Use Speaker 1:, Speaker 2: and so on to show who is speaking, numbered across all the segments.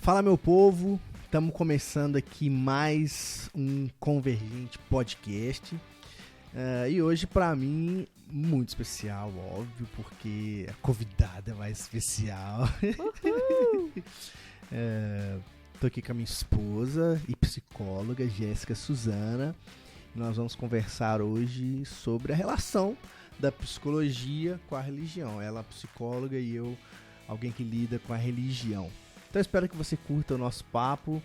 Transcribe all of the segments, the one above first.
Speaker 1: Fala, meu povo, estamos começando aqui mais um Convergente Podcast. E hoje, para mim, muito especial, óbvio, porque a convidada é mais especial. Tô aqui com a minha esposa e psicóloga, Jéssica Suzana. Nós vamos conversar hoje sobre a relação da psicologia com a religião. Ela é psicóloga e eu, alguém que lida com a religião. Então eu espero que você curta o nosso papo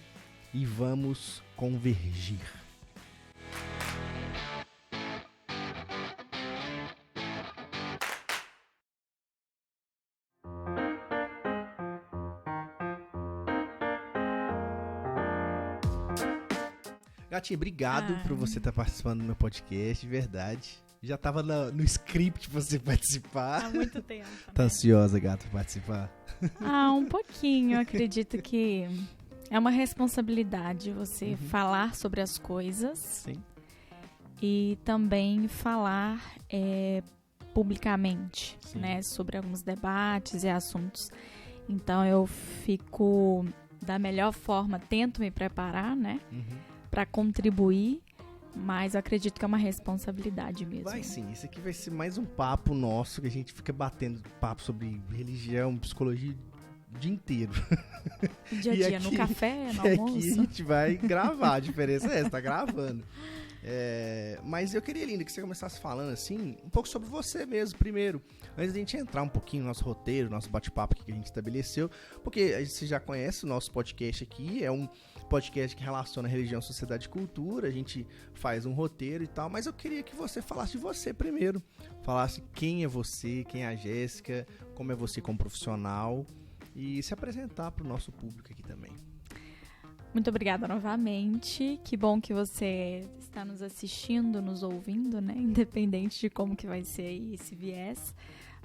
Speaker 1: e vamos convergir. Gatinha, obrigado por você estar participando do meu podcast, de verdade. Já estava no script pra você participar.
Speaker 2: Há muito tempo.
Speaker 1: Tá ansiosa, gata, pra participar?
Speaker 2: Um pouquinho. Eu acredito que é uma responsabilidade você falar sobre as coisas.
Speaker 1: Sim.
Speaker 2: E também falar publicamente,
Speaker 1: Sim.
Speaker 2: né, sobre alguns debates e assuntos. Então eu fico da melhor forma, tento me preparar, né, para contribuir. Mas eu acredito que é uma responsabilidade mesmo.
Speaker 1: Vai sim, esse aqui vai ser mais um papo nosso, que a gente fica batendo papo sobre religião, psicologia o dia inteiro.
Speaker 2: Dia a dia, aqui, no café, no almoço.
Speaker 1: Aqui a gente vai gravar, a diferença é essa, tá gravando. Mas eu queria, Linda, que você começasse falando assim, um pouco sobre você mesmo primeiro, antes da gente entrar um pouquinho no nosso roteiro, nosso bate-papo que a gente estabeleceu, porque você já conhece o nosso podcast aqui, é um podcast que relaciona religião, sociedade e cultura, a gente faz um roteiro e tal, mas eu queria que você falasse de você primeiro, falasse quem é você, quem é a Jéssica, como é você como profissional e se apresentar para o nosso público aqui também.
Speaker 2: Muito obrigada novamente, que bom que você está nos assistindo, nos ouvindo, né, independente de como que vai ser aí esse viés.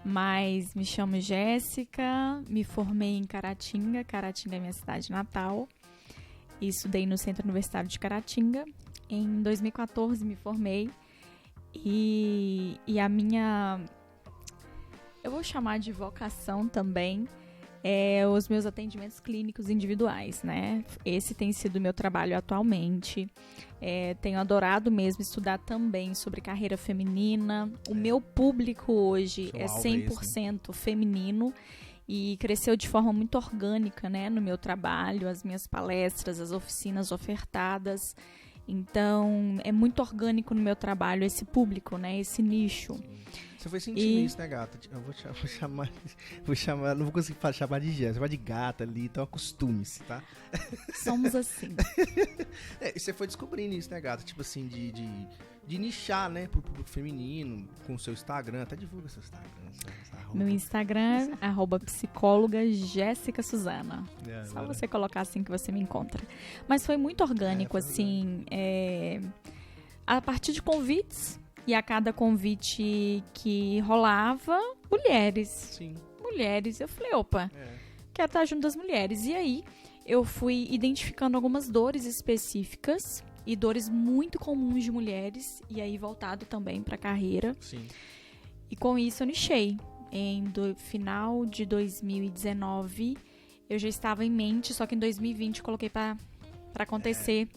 Speaker 2: Mas me chamo Jéssica, me formei em Caratinga é minha cidade natal. E estudei no Centro Universitário de Caratinga. Em 2014 me formei. E a minha, eu vou chamar de vocação também, os meus atendimentos clínicos individuais, né? Esse tem sido o meu trabalho atualmente. Tenho adorado mesmo estudar também sobre carreira feminina. O meu público hoje é 100% feminino. E cresceu de forma muito orgânica, né, no meu trabalho, as minhas palestras, as oficinas ofertadas. Então, é muito orgânico no meu trabalho esse público, né, esse nicho.
Speaker 1: Sim. Você foi sentindo isso, né, gata? Eu vou chamar, não vou conseguir chamar de Jéssica, chamar de gata ali, então acostume-se, tá?
Speaker 2: Somos assim.
Speaker 1: E você foi descobrindo isso, né, gata? Tipo assim, de nichar, né, pro público feminino, com o seu Instagram, até divulga seu Instagram.
Speaker 2: Meu Instagram é @psicóloga Jéssica Suzana. Só você colocar assim que você me encontra. Mas foi muito orgânico, assim, a partir de convites, e a cada convite que rolava, mulheres.
Speaker 1: Sim.
Speaker 2: Mulheres. Eu falei, opa, quero estar junto das mulheres. E aí, eu fui identificando algumas dores específicas e dores muito comuns de mulheres, e aí voltado também para a carreira.
Speaker 1: Sim.
Speaker 2: E com isso eu nichei. Final de 2019, eu já estava em mente, só que em 2020 coloquei para acontecer.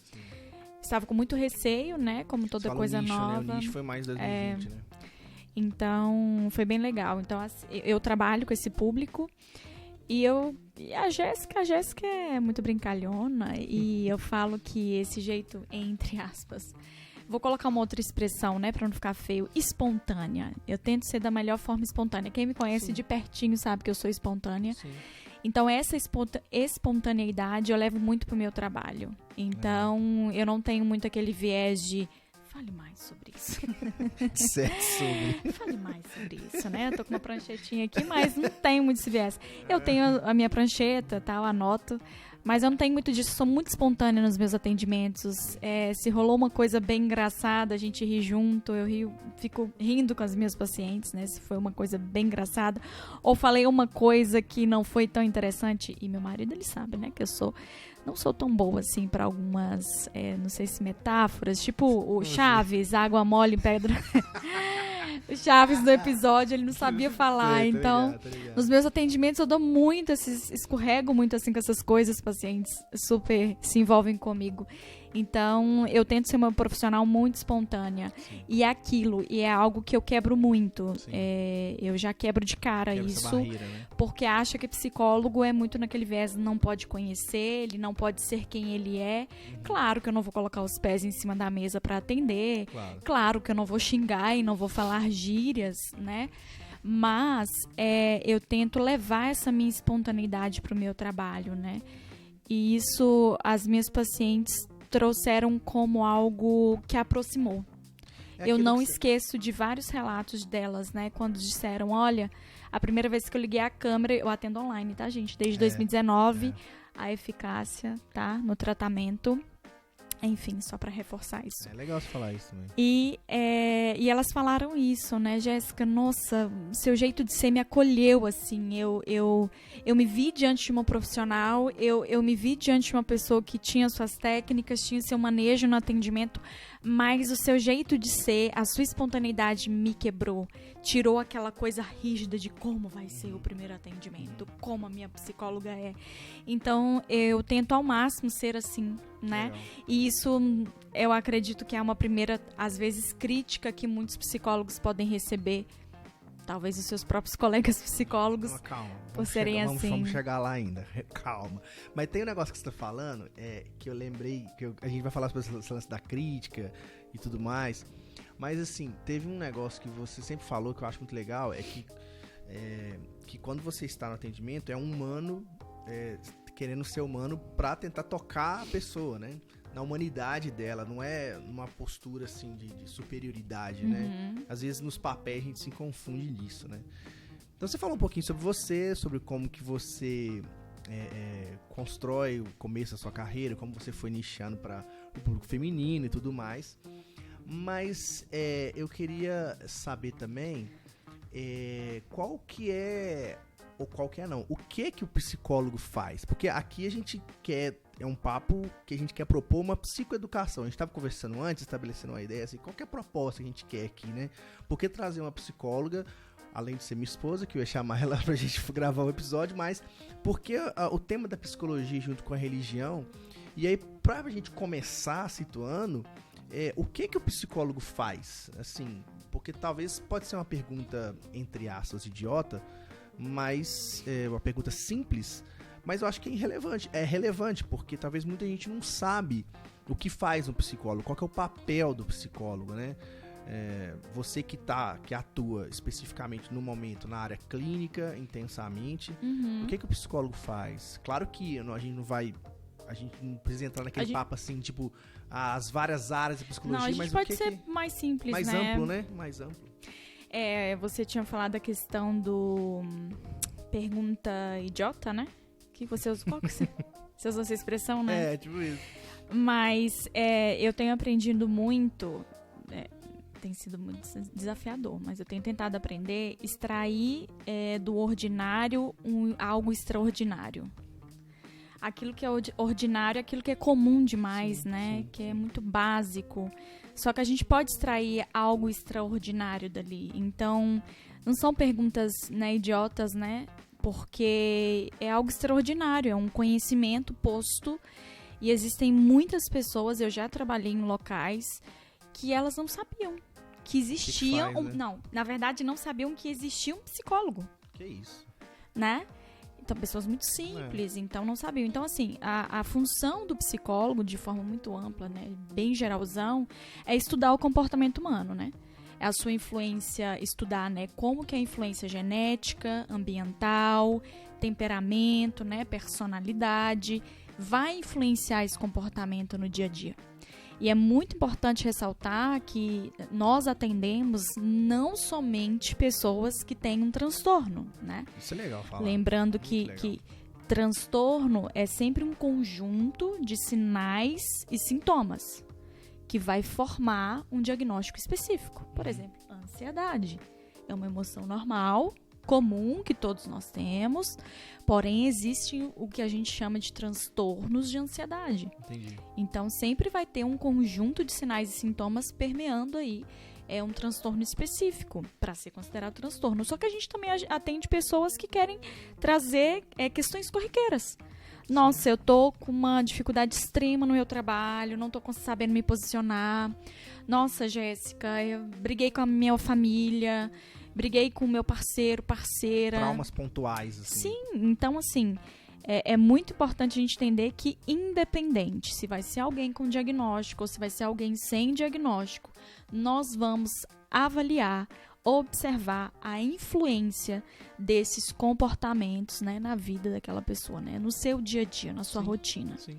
Speaker 2: Estava com muito receio, né? Como toda coisa
Speaker 1: nicho,
Speaker 2: nova.
Speaker 1: Né? O nicho foi mais 2020, né?
Speaker 2: Então, foi bem legal. Então, eu trabalho com esse público. E a Jéssica é muito brincalhona. E eu falo que esse jeito, entre aspas, vou colocar uma outra expressão, né, pra não ficar feio, espontânea. Eu tento ser da melhor forma espontânea. Quem me conhece de pertinho sabe que eu sou espontânea. Sim. Então, essa espontaneidade eu levo muito pro meu trabalho. Então, eu não tenho muito aquele viés de fale mais sobre isso.
Speaker 1: Certo, sobre.
Speaker 2: Fale mais sobre isso, né? Eu tô com uma pranchetinha aqui, mas não tenho muito esse viés. Eu tenho a minha prancheta, tal, anoto. Mas eu não tenho muito disso, sou muito espontânea nos meus atendimentos. Se rolou uma coisa bem engraçada, a gente ri junto, fico rindo com as minhas pacientes, né? Se foi uma coisa bem engraçada. Ou falei uma coisa que não foi tão interessante. E meu marido, ele sabe, né? Que eu não sou tão boa, assim, para algumas, não sei se metáforas, tipo o Chaves, água mole em pedra. o Chaves do episódio, ele não sabia falar.
Speaker 1: Sei,
Speaker 2: Então,
Speaker 1: tô ligado.
Speaker 2: nos meus atendimentos eu dou muito escorrego muito assim com essas coisas, os pacientes super se envolvem comigo. Então, eu tento ser uma profissional muito espontânea.
Speaker 1: Sim.
Speaker 2: E é aquilo, e é algo que eu quebro muito.
Speaker 1: Sim.
Speaker 2: Eu já quebro de cara
Speaker 1: Quebra essa
Speaker 2: isso,
Speaker 1: barreira, né?
Speaker 2: porque acha que psicólogo é muito naquele viés, não pode conhecer, ele não pode ser quem ele é. Claro que eu não vou colocar os pés em cima da mesa para atender.
Speaker 1: Claro.
Speaker 2: Claro que eu não vou xingar e não vou falar gírias, né? Mas eu tento levar essa minha espontaneidade para o meu trabalho, né? E isso as minhas pacientes trouxeram como algo que aproximou.
Speaker 1: É
Speaker 2: Eu
Speaker 1: aquilo
Speaker 2: não
Speaker 1: que você-
Speaker 2: esqueço de vários relatos delas, né? Quando disseram, olha, a primeira vez que eu liguei a câmera, eu atendo online, tá, gente? Desde 2019, a eficácia, tá? No tratamento. Enfim, só pra reforçar isso.
Speaker 1: É legal você falar isso também.
Speaker 2: E elas falaram isso, né, Jéssica? Nossa, seu jeito de ser me acolheu, assim. Eu me vi diante de uma profissional, eu me vi diante de uma pessoa que tinha suas técnicas, tinha seu manejo no atendimento, mas o seu jeito de ser, a sua espontaneidade me quebrou. Tirou aquela coisa rígida de como vai ser o primeiro atendimento, como a minha psicóloga é. Então, eu tento ao máximo ser assim, né?
Speaker 1: Legal.
Speaker 2: E isso, eu acredito que é uma primeira, às vezes, crítica que muitos psicólogos podem receber. Talvez os seus próprios colegas psicólogos.
Speaker 1: Não, calma.
Speaker 2: por serem assim.
Speaker 1: Vamos chegar lá ainda. Calma. Mas tem um negócio que você tá falando, que eu lembrei, a gente vai falar sobre esse lance da crítica e tudo mais. Mas assim, teve um negócio que você sempre falou que eu acho muito legal, que quando você está no atendimento, é um humano querendo ser humano pra tentar tocar a pessoa, né? Na humanidade dela, não é numa postura assim de superioridade, né? Às vezes nos papéis a gente se confunde nisso, né? Então você falou um pouquinho sobre você, sobre como que você constrói o começo da sua carreira, como você foi nichando para o público feminino e tudo mais. Mas eu queria saber também qual que é, ou qual que é não, o que o psicólogo faz? Porque aqui a gente quer, é um papo que a gente quer propor uma psicoeducação. A gente estava conversando antes, estabelecendo uma ideia, assim, qual que é a proposta que a gente quer aqui, né? Por que trazer uma psicóloga, além de ser minha esposa, que eu ia chamar ela pra gente gravar um episódio, mas porque o tema da psicologia junto com a religião, e aí pra gente começar situando, o que o psicólogo faz? Assim, porque talvez pode ser uma pergunta, entre aspas, idiota, mas uma pergunta simples, mas eu acho que é relevante, porque talvez muita gente não sabe o que faz um psicólogo, qual que é o papel do psicólogo, né? Você que atua especificamente no momento na área clínica, intensamente, o que o psicólogo faz? Claro que a gente não precisa entrar naquele papo assim, tipo, as várias áreas da psicologia,
Speaker 2: Não, a gente
Speaker 1: mas
Speaker 2: pode ser mais simples,
Speaker 1: mais
Speaker 2: né?
Speaker 1: amplo, né? Mais amplo.
Speaker 2: Você tinha falado da questão do pergunta idiota, né? Que você usa, qual que você usa essa expressão, né?
Speaker 1: Tipo isso.
Speaker 2: Mas eu tenho aprendido muito, tem sido muito desafiador, mas eu tenho tentado aprender, extrair do ordinário algo extraordinário. Aquilo que é ordinário, aquilo que é comum demais,
Speaker 1: Sim,
Speaker 2: né?
Speaker 1: sim,
Speaker 2: que é muito básico. Só que a gente pode extrair algo extraordinário dali. Então, não são perguntas, né, idiotas, né? Porque é algo extraordinário, é um conhecimento posto. E existem muitas pessoas, eu já trabalhei em locais, que elas não sabiam que existia...
Speaker 1: faz, né?
Speaker 2: Não, na verdade, não sabiam que existia um psicólogo,
Speaker 1: Que isso?
Speaker 2: né? Então, pessoas muito simples, então não sabiam. Então, assim, a função do psicólogo, de forma muito ampla, né, bem geralzão, é estudar o comportamento humano, né? É a sua influência, estudar, né, como que é a influência genética, ambiental, temperamento, né, personalidade, vai influenciar esse comportamento no dia a dia. E é muito importante ressaltar que nós atendemos não somente pessoas que têm um transtorno, né?
Speaker 1: Isso é legal falar.
Speaker 2: Lembrando que transtorno é sempre um conjunto de sinais e sintomas que vai formar um diagnóstico específico. Por exemplo, ansiedade é uma emoção normal, comum, que todos nós temos, porém existe o que a gente chama de transtornos de ansiedade.
Speaker 1: Entendi.
Speaker 2: Então sempre vai ter um conjunto de sinais e sintomas permeando aí é um transtorno específico para ser considerado transtorno. Só que a gente também atende pessoas que querem trazer questões corriqueiras. Nossa, eu tô com uma dificuldade extrema no meu trabalho, não tô sabendo me posicionar. Nossa, Jéssica, eu briguei com a minha família, briguei com o meu parceiro, parceira.
Speaker 1: Traumas pontuais, assim.
Speaker 2: Sim, então assim, é muito importante a gente entender que independente se vai ser alguém com diagnóstico ou se vai ser alguém sem diagnóstico, nós vamos avaliar, observar a influência desses comportamentos, né, na vida daquela pessoa, né, no seu dia a dia, na sua rotina.
Speaker 1: Sim.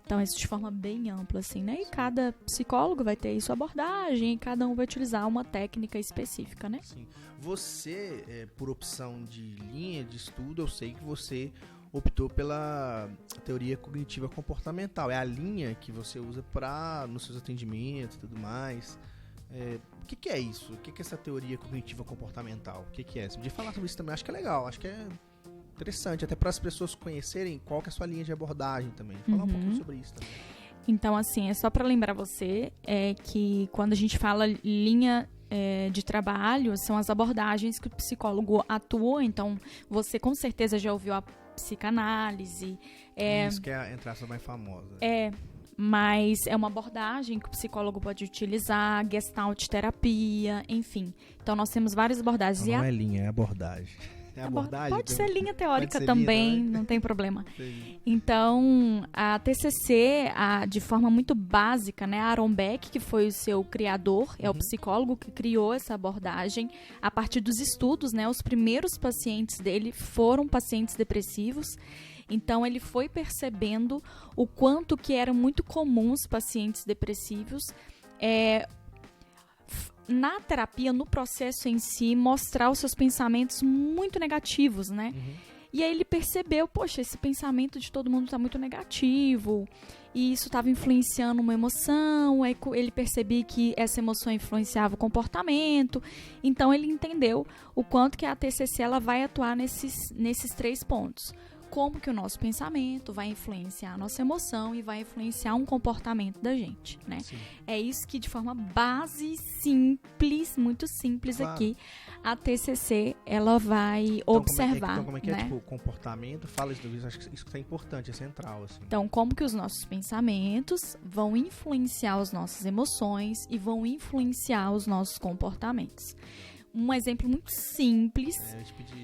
Speaker 2: Então, isso de forma bem ampla, assim, né? E cada psicólogo vai ter aí sua abordagem e cada um vai utilizar uma técnica específica, né?
Speaker 1: Sim. Você, por opção de linha de estudo, eu sei que você optou pela teoria cognitiva comportamental. É a linha que você usa nos seus atendimentos e tudo mais. O que é isso? O que é essa teoria cognitiva comportamental? O que é? Você podia falar sobre isso também, acho que é legal, acho que é interessante, até para as pessoas conhecerem qual que é a sua linha de abordagem também. Falar um pouquinho sobre isso também.
Speaker 2: Então, assim, é só para lembrar você que quando a gente fala linha de trabalho, são as abordagens que o psicólogo atua. Então, você com certeza já ouviu a psicanálise.
Speaker 1: Isso que é a entrada mais famosa.
Speaker 2: Mas é uma abordagem que o psicólogo pode utilizar, gestalt terapia, enfim. Então, nós temos várias abordagens.
Speaker 1: Não é linha, é abordagem. É abordagem?
Speaker 2: Pode ser linha teórica
Speaker 1: ser
Speaker 2: também,
Speaker 1: linha,
Speaker 2: não tem problema.
Speaker 1: Entendi.
Speaker 2: Então, a TCC, de forma muito básica, né, Aaron Beck, que foi o seu criador, é o psicólogo que criou essa abordagem, a partir dos estudos, né, os primeiros pacientes dele foram pacientes depressivos. Então, ele foi percebendo o quanto que era muito comum os pacientes depressivos na terapia, no processo em si, mostrar os seus pensamentos muito negativos, né? E aí ele percebeu, poxa, esse pensamento de todo mundo está muito negativo, e isso estava influenciando uma emoção, aí ele percebia que essa emoção influenciava o comportamento, então ele entendeu o quanto que a TCC ela vai atuar nesses 3 pontos. Como que o nosso pensamento vai influenciar a nossa emoção e vai influenciar um comportamento da gente, né?
Speaker 1: Sim.
Speaker 2: É isso que de forma simples, muito simples aqui, a TCC, ela vai observar.
Speaker 1: Como é que
Speaker 2: né?
Speaker 1: é, tipo, o comportamento? Fala isso, acho que isso é importante, é central, assim.
Speaker 2: Então, como que os nossos pensamentos vão influenciar as nossas emoções e vão influenciar os nossos comportamentos. Um exemplo muito simples,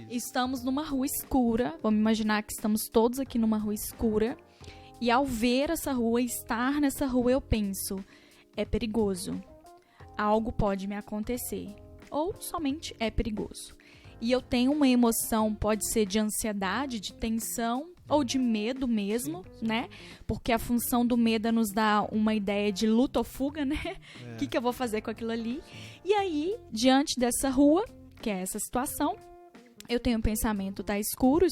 Speaker 2: estamos numa rua escura, vamos imaginar que estamos todos aqui numa rua escura, e ao ver essa rua, estar nessa rua, eu penso, é perigoso, algo pode me acontecer, ou somente é perigoso. E eu tenho uma emoção, pode ser de ansiedade, de tensão, ou de medo mesmo, né? Porque a função do medo é nos dar uma ideia de luta ou fuga, né? O que eu vou fazer com aquilo ali? E aí, diante dessa rua, que é essa situação, eu tenho um pensamento, tá escuro,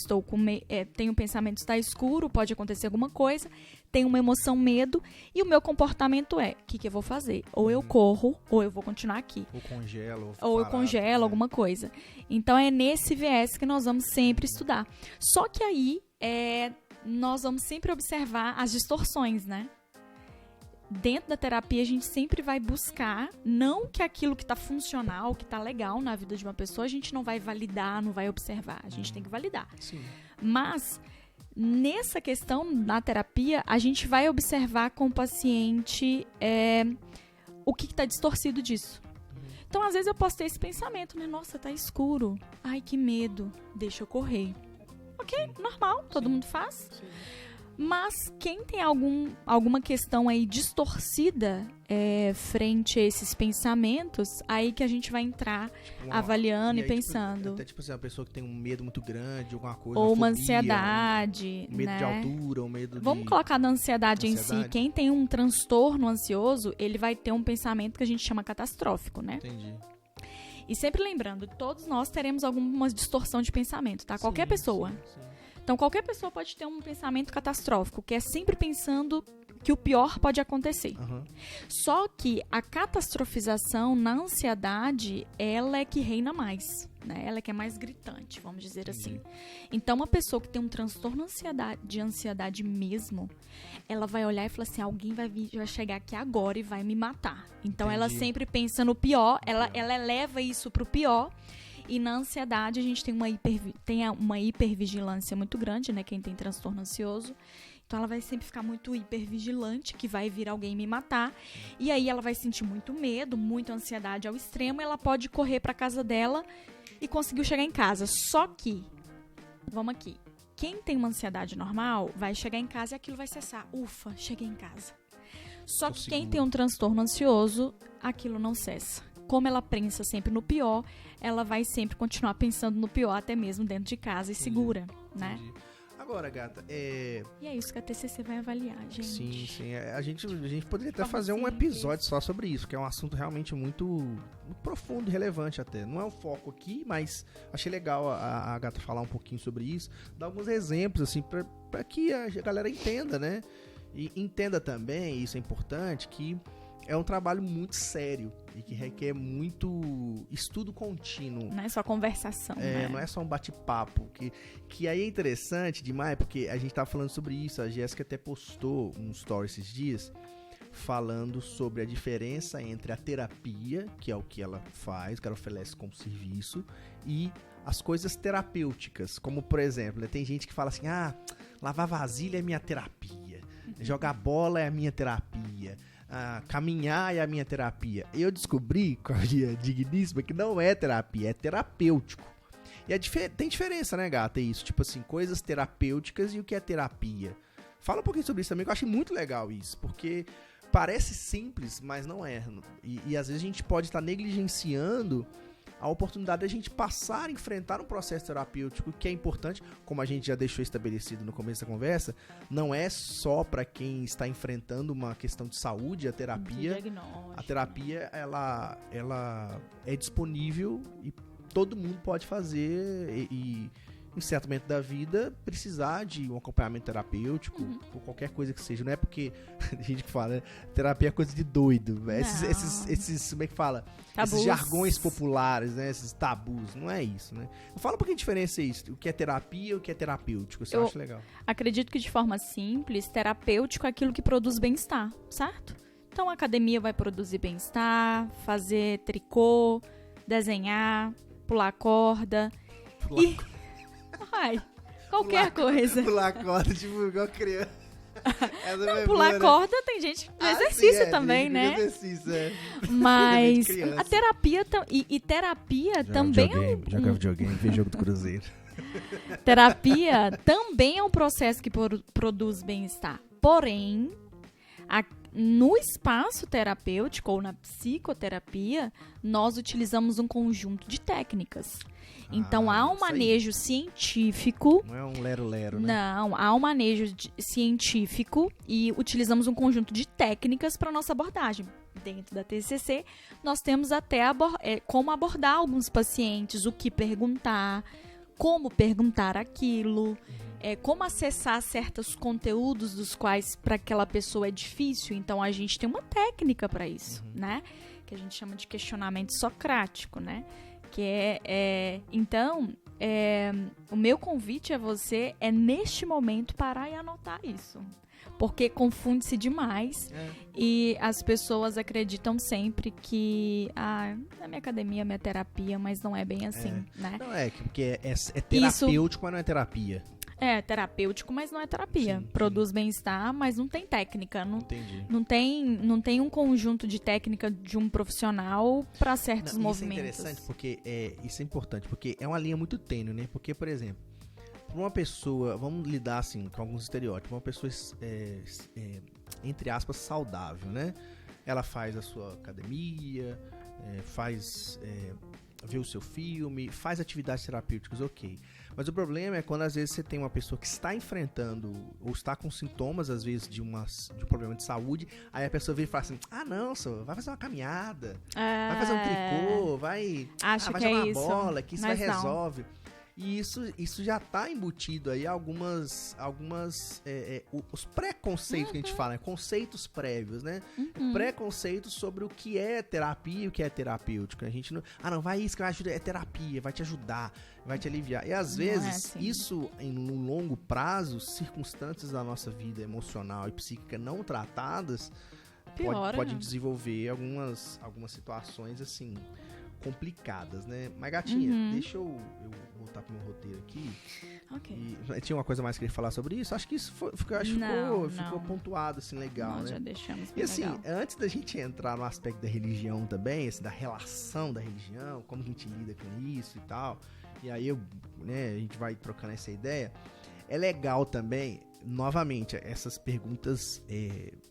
Speaker 2: tenho um pensamento, está escuro, pode acontecer alguma coisa, tenho uma emoção, medo, e o meu comportamento é, o que eu vou fazer? Ou eu corro, ou eu vou continuar aqui. Ou eu congelo alguma coisa. Então, é nesse viés que nós vamos sempre estudar. Só que aí, nós vamos sempre observar as distorções, né? Dentro da terapia, a gente sempre vai buscar, não que aquilo que está funcional, que está legal na vida de uma pessoa, a gente não vai validar, não vai observar. A gente tem que validar.
Speaker 1: Sim.
Speaker 2: Mas, nessa questão, na terapia, a gente vai observar com o paciente o que está distorcido disso. Então, às vezes, eu posso ter esse pensamento, né? Nossa, tá escuro. Ai, que medo. Deixa eu correr. Ok, normal, todo mundo faz.
Speaker 1: Sim.
Speaker 2: Mas quem tem alguma questão aí distorcida frente a esses pensamentos, aí que a gente vai entrar avaliando e pensando.
Speaker 1: Até tipo assim, uma pessoa que tem um medo muito grande, alguma coisa.
Speaker 2: Ou uma
Speaker 1: fobia,
Speaker 2: ansiedade.
Speaker 1: Medo
Speaker 2: né?
Speaker 1: de altura, um medo de...
Speaker 2: Vamos colocar na ansiedade em si. Quem tem um transtorno ansioso, ele vai ter um pensamento que a gente chama catastrófico, né?
Speaker 1: Entendi.
Speaker 2: E sempre lembrando, todos nós teremos alguma distorção de pensamento, tá? Qualquer pessoa.
Speaker 1: Sim.
Speaker 2: Então, qualquer pessoa pode ter um pensamento catastrófico, que é sempre pensando que o pior pode acontecer.
Speaker 1: Aham.
Speaker 2: Só que a catastrofização na ansiedade, ela é que reina mais, né? Ela é que é mais gritante, vamos dizer assim. Então, uma pessoa que tem um transtorno de ansiedade mesmo, ela vai olhar e falar assim, alguém vai chegar aqui agora e vai me matar. Então, ela sempre pensa no pior, ela eleva isso pro pior. E na ansiedade, a gente tem uma hipervigilância muito grande, né? Quem tem transtorno ansioso. Então, ela vai sempre ficar muito hipervigilante, que vai vir alguém me matar. E aí, ela vai sentir muito medo, muita ansiedade ao extremo. E ela pode correr para casa dela e conseguir chegar em casa. Só que, vamos aqui, quem tem uma ansiedade normal vai chegar em casa e aquilo vai cessar. Ufa, cheguei em casa. Só que quem tem um transtorno ansioso, aquilo não cessa. Como ela pensa sempre no pior, ela vai sempre continuar pensando no pior, até mesmo dentro de casa e segura, né?
Speaker 1: Agora, gata,
Speaker 2: E é isso que a TCC vai avaliar, gente.
Speaker 1: Sim. A gente poderia até fazer um episódio só sobre isso, que é um assunto realmente muito profundo e relevante até. Não é o foco aqui, mas achei legal a gata falar um pouquinho sobre isso, dar alguns exemplos, assim, pra que a galera entenda, né? E entenda também, isso é importante, que é um trabalho muito sério e que requer muito estudo contínuo.
Speaker 2: Não é só conversação, né?
Speaker 1: Não é só um bate-papo. Que aí é interessante demais, porque a gente tava falando sobre isso. A Jéssica até postou um story esses dias falando sobre a diferença entre a terapia, que é o que ela faz, que ela oferece como serviço, e as coisas terapêuticas. Como, por exemplo, tem gente que fala assim, lavar vasilha é minha terapia, jogar bola é a minha terapia, caminhar é a minha terapia. Eu descobri, com a minha digníssima, que não é terapia, é terapêutico. E tem diferença, né, gata? Isso, tipo assim, coisas terapêuticas e o que é terapia. Fala um pouquinho sobre isso também, que eu achei muito legal isso, porque parece simples, mas não é. E às vezes a gente pode estar negligenciando a oportunidade de a gente passar a enfrentar um processo terapêutico que é importante, como a gente já deixou estabelecido no começo da conversa, não é só para quem está enfrentando uma questão de saúde, a terapia ela é disponível e todo mundo pode fazer e em certo momento da vida, precisar de um acompanhamento terapêutico, ou qualquer coisa que seja. Não é porque a gente fala, né? Terapia é coisa de doido. Esses como é que fala?
Speaker 2: Tabus.
Speaker 1: Esses jargões populares, né? Esses tabus. Não é isso, né? Fala um pouquinho de diferença isso. O que é terapia e o que é terapêutico. Você acha legal?
Speaker 2: Acredito que de forma simples, terapêutico é aquilo que produz bem-estar, certo? Então a academia vai produzir bem-estar, fazer tricô, desenhar, pular corda. Qualquer coisa.
Speaker 1: Pular corda, tipo, igual criança.
Speaker 2: Não, pular corda tem gente que exercício também, né?
Speaker 1: Exercício,
Speaker 2: Mas a terapia terapia também
Speaker 1: joga videogame, vê jogo do Cruzeiro.
Speaker 2: Terapia também é um processo que produz bem-estar. Porém, no espaço terapêutico ou na psicoterapia, nós utilizamos um conjunto de técnicas. Então, há um manejo científico.
Speaker 1: Não é um lero-lero, né?
Speaker 2: Não, há um manejo científico e utilizamos um conjunto de técnicas para nossa abordagem. Dentro da TCC, nós temos até como abordar alguns pacientes, o que perguntar, como perguntar aquilo, como acessar certos conteúdos dos quais para aquela pessoa é difícil. Então, a gente tem uma técnica para isso, né? Que a gente chama de questionamento socrático, né? Que então, o meu convite a você é, neste momento, parar e anotar isso. Porque confunde-se demais e as pessoas acreditam sempre que na minha academia, minha terapia, mas não é bem assim, né?
Speaker 1: Não porque é terapêutico, mas não é terapia.
Speaker 2: É terapêutico, mas não é terapia. Sim. Produz bem-estar, mas não tem técnica. Não tem um conjunto de técnica de um profissional para certos movimentos.
Speaker 1: Isso é interessante, porque isso é importante, porque é uma linha muito tênue, né? Porque, por exemplo, uma pessoa, vamos lidar assim com alguns estereótipos, uma pessoa, entre aspas, saudável, né? Ela faz a sua academia, vê o seu filme, faz atividades terapêuticas, ok. Mas o problema é quando às vezes você tem uma pessoa que está enfrentando ou está com sintomas, às vezes, de um problema de saúde, aí a pessoa vem e fala assim, não, vai fazer uma caminhada, vai fazer um tricô, vai jogar uma bola, que isso vai resolve. E isso já tá embutido aí os preconceitos que a gente fala, né? Conceitos prévios, né? Preconceitos sobre o que é terapia e o que é terapêutico. A gente não vai isso que vai ajudar, é terapia, vai te ajudar, vai te aliviar. E às vezes, isso no longo prazo, circunstâncias da nossa vida emocional e psíquica não tratadas, pode desenvolver algumas situações assim complicadas, né? Mas, gatinha, deixa eu voltar pro meu roteiro aqui.
Speaker 2: Ok.
Speaker 1: E, tinha uma coisa mais que eu queria falar sobre isso? Acho que isso ficou pontuado, assim, legal,
Speaker 2: Nós
Speaker 1: né?
Speaker 2: já deixamos
Speaker 1: E assim,
Speaker 2: legal.
Speaker 1: antes da gente entrar no aspecto da religião também, assim, da relação da religião, como a gente lida com isso e tal, e aí a gente vai trocando essa ideia, é legal também, novamente, essas perguntas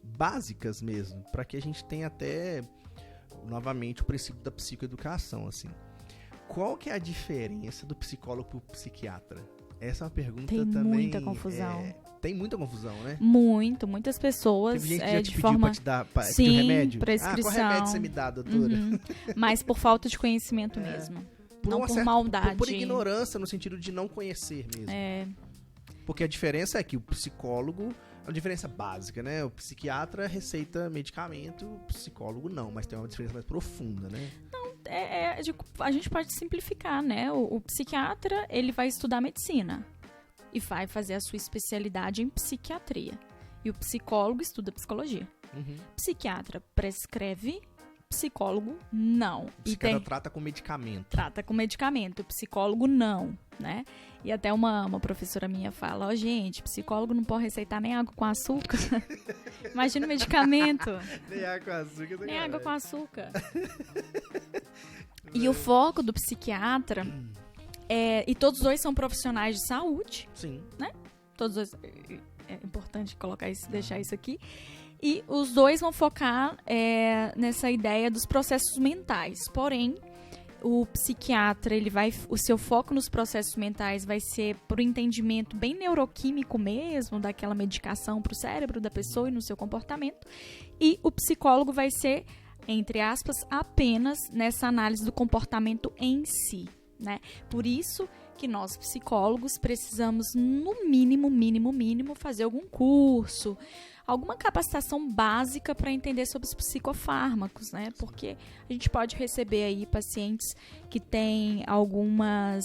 Speaker 1: básicas mesmo, para que a gente tenha até novamente o princípio da psicoeducação, assim. Qual que é a diferença do psicólogo pro psiquiatra? Essa é uma pergunta
Speaker 2: tem
Speaker 1: também...
Speaker 2: muita confusão.
Speaker 1: Tem muita confusão, né?
Speaker 2: Muitas pessoas
Speaker 1: Teve gente que já te
Speaker 2: de
Speaker 1: pediu
Speaker 2: forma...
Speaker 1: pra te dar
Speaker 2: Sim,
Speaker 1: remédio?
Speaker 2: prescrição.
Speaker 1: Qual remédio você me dá, doutora?
Speaker 2: Mas por falta de conhecimento mesmo. Não por maldade.
Speaker 1: Por ignorância, no sentido de não conhecer mesmo. Porque a diferença é que o psicólogo... É uma diferença básica, né? O psiquiatra receita medicamento, o psicólogo não, mas tem uma diferença mais profunda, né?
Speaker 2: Não, a gente pode simplificar, né? O psiquiatra, ele vai estudar medicina e vai fazer a sua especialidade em psiquiatria. E o psicólogo estuda psicologia. Psiquiatra prescreve, psicólogo não.
Speaker 1: O psiquiatra trata com medicamento.
Speaker 2: Trata com medicamento, o psicólogo não, né? E até uma professora minha fala, gente, psicólogo não pode receitar nem água com açúcar. Imagina o medicamento.
Speaker 1: Nem água com açúcar.
Speaker 2: Nem água com açúcar. E o foco do psiquiatra e todos os dois são profissionais de saúde.
Speaker 1: Sim.
Speaker 2: Né? Todos os dois. É importante deixar isso aqui. E os dois vão focar nessa ideia dos processos mentais. Porém, o psiquiatra, o seu foco nos processos mentais vai ser pro entendimento bem neuroquímico mesmo, daquela medicação pro cérebro da pessoa e no seu comportamento. E o psicólogo vai ser, entre aspas, apenas nessa análise do comportamento em si, né? Por isso que nós, psicólogos, precisamos, no mínimo, fazer algum curso, alguma capacitação básica para entender sobre os psicofármacos, né? Porque a gente pode receber aí pacientes que têm algumas